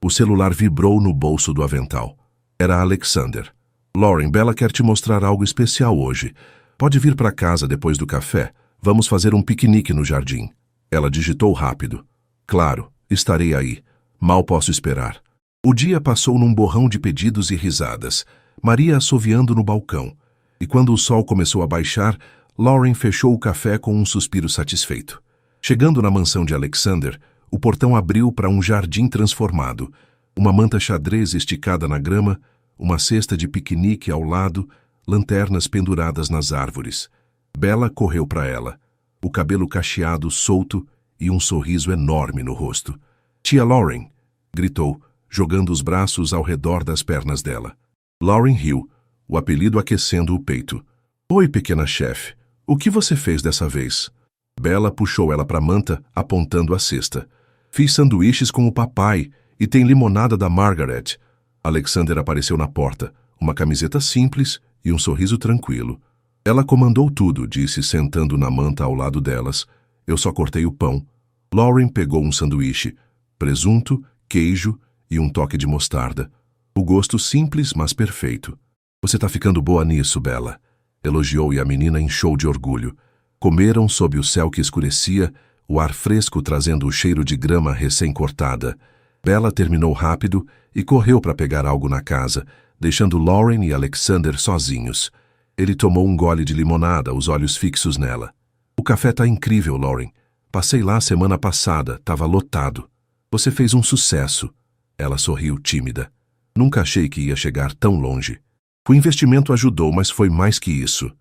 A: o celular vibrou no bolso do avental. Era Alexander. Lauren, Bella quer te mostrar algo especial hoje. Pode vir para casa depois do café. Vamos fazer um piquenique no jardim. Ela digitou rápido. Claro, estarei aí. Mal posso esperar. O dia passou num borrão de pedidos e risadas, Maria assoviando no balcão. E quando o sol começou a baixar, Lauren fechou o café com um suspiro satisfeito. Chegando na mansão de Alexander, o portão abriu para um jardim transformado, uma manta xadrez esticada na grama, uma cesta de piquenique ao lado, lanternas penduradas nas árvores. Bella correu para ela, o cabelo cacheado solto e um sorriso enorme no rosto. Tia Lauren, gritou, jogando os braços ao redor das pernas dela. Lauren riu, o apelido aquecendo o peito. Oi, pequena chefe, o que você fez dessa vez? Bella puxou ela para a manta, apontando a cesta. Fiz sanduíches com o papai e tem limonada da Margaret. Alexander apareceu na porta, uma camiseta simples e um sorriso tranquilo. Ela comandou tudo, disse sentando na manta ao lado delas. Eu só cortei o pão. Lauren pegou um sanduíche, presunto, queijo e um toque de mostarda. O gosto simples, mas perfeito. Você tá ficando boa nisso, Bella, elogiou e a menina inchou de orgulho. Comeram sob o céu que escurecia, o ar fresco trazendo o cheiro de grama recém-cortada. Bella terminou rápido e correu para pegar algo na casa, deixando Lauren e Alexander sozinhos. Ele tomou um gole de limonada, os olhos fixos nela. O café tá incrível, Lauren. Passei lá semana passada, tava lotado. Você fez um sucesso. Ela sorriu tímida. Nunca achei que ia chegar tão longe. O investimento ajudou, mas foi mais que isso.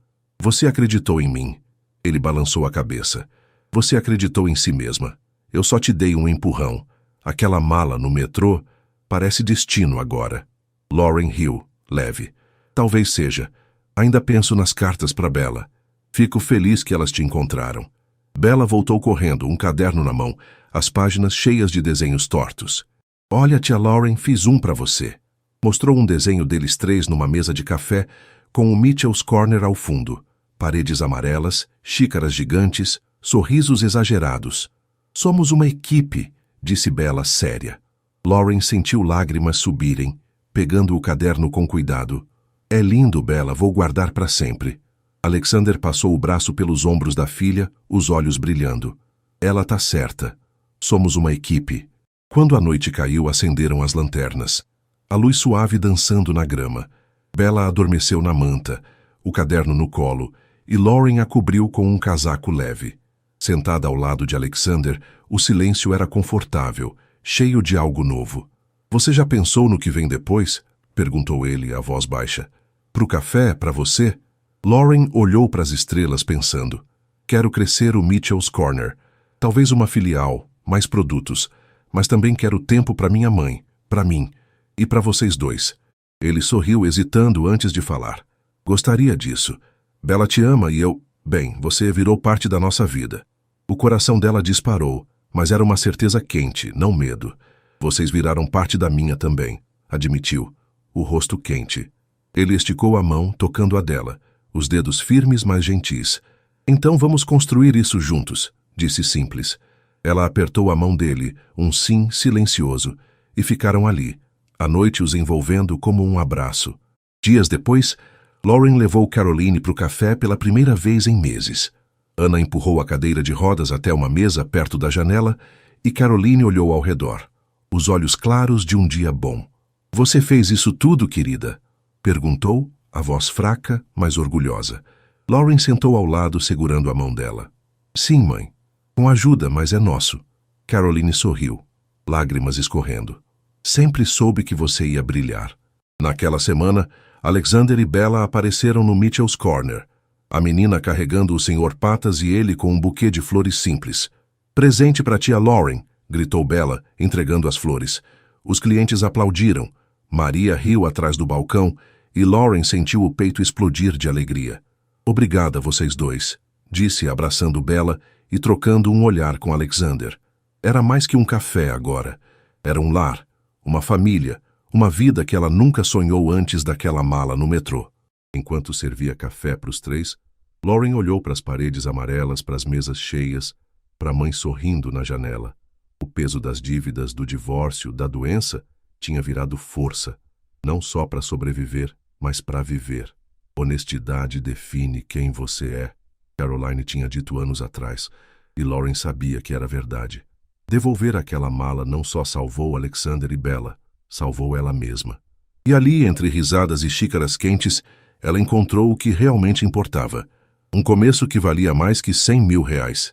A: Você acreditou em mim. Ele balançou a cabeça. Você acreditou em si mesma. Eu só te dei um empurrão. Aquela mala no metrô parece destino agora. Lauren riu, leve. Talvez seja. Ainda penso nas cartas para Bella. Fico feliz que elas te encontraram. Bella voltou correndo, um caderno na mão, as páginas cheias de desenhos tortos. Olha, tia Lauren, fiz um para você. Mostrou um desenho deles três numa mesa de café, com o Mitchell's Corner ao fundo. Paredes amarelas, xícaras gigantes, sorrisos exagerados. Somos uma equipe, disse Bella séria. Lauren sentiu lágrimas subirem, pegando o caderno com cuidado. É lindo, Bella, vou guardar para sempre. Alexander passou o braço pelos ombros da filha, os olhos brilhando. Ela tá certa. Somos uma equipe. Quando a noite caiu, acenderam as lanternas. A luz suave dançando na grama. Bella adormeceu na manta, o caderno no colo, e Lauren a cobriu com um casaco leve. Sentada ao lado de Alexander, o silêncio era confortável, cheio de algo novo. Você já pensou no que vem depois? Perguntou ele, a voz baixa. Pro café, para você? Lauren olhou para as estrelas pensando. Quero crescer o Mitchell's Corner. Talvez uma filial, mais produtos. Mas também quero tempo para minha mãe, para mim e para vocês dois. Ele sorriu hesitando antes de falar. Gostaria disso. Bella te ama e eu... Bem, você virou parte da nossa vida. O coração dela disparou, mas era uma certeza quente, não medo. Vocês viraram parte da minha também, admitiu, o rosto quente. Ele esticou a mão, tocando a dela, os dedos firmes, mas gentis. Então vamos construir isso juntos, disse simples. Ela apertou a mão dele, um sim silencioso, e ficaram ali, a noite os envolvendo como um abraço. Dias depois, Lauren levou Caroline para o café pela primeira vez em meses. Anna empurrou a cadeira de rodas até uma mesa perto da janela e Caroline olhou ao redor, os olhos claros de um dia bom. Você fez isso tudo, querida? Perguntou, a voz fraca, mas orgulhosa. Lauren sentou ao lado, segurando a mão dela. Sim, mãe. Com ajuda, mas é nosso. Caroline sorriu, lágrimas escorrendo. Sempre soube que você ia brilhar. Naquela semana, Alexander e Bella apareceram no Mitchell's Corner. A menina carregando o Sr. Patas e ele com um buquê de flores simples. Presente para tia Lauren, gritou Bella, entregando as flores. Os clientes aplaudiram. Maria riu atrás do balcão e Lauren sentiu o peito explodir de alegria. Obrigada, vocês dois, disse abraçando Bella e trocando um olhar com Alexander. Era mais que um café agora. Era um lar, uma família, uma vida que ela nunca sonhou antes daquela mala no metrô. Enquanto servia café para os três, Lauren olhou para as paredes amarelas, para as mesas cheias, para a mãe sorrindo na janela. O peso das dívidas, do divórcio, da doença, tinha virado força, não só para sobreviver, mas para viver. Honestidade define quem você é, Caroline tinha dito anos atrás, e Lauren sabia que era verdade. Devolver aquela mala não só salvou Alexander e Bella, salvou ela mesma. E ali, entre risadas e xícaras quentes, ela encontrou o que realmente importava. Um começo que valia mais que R$100.000.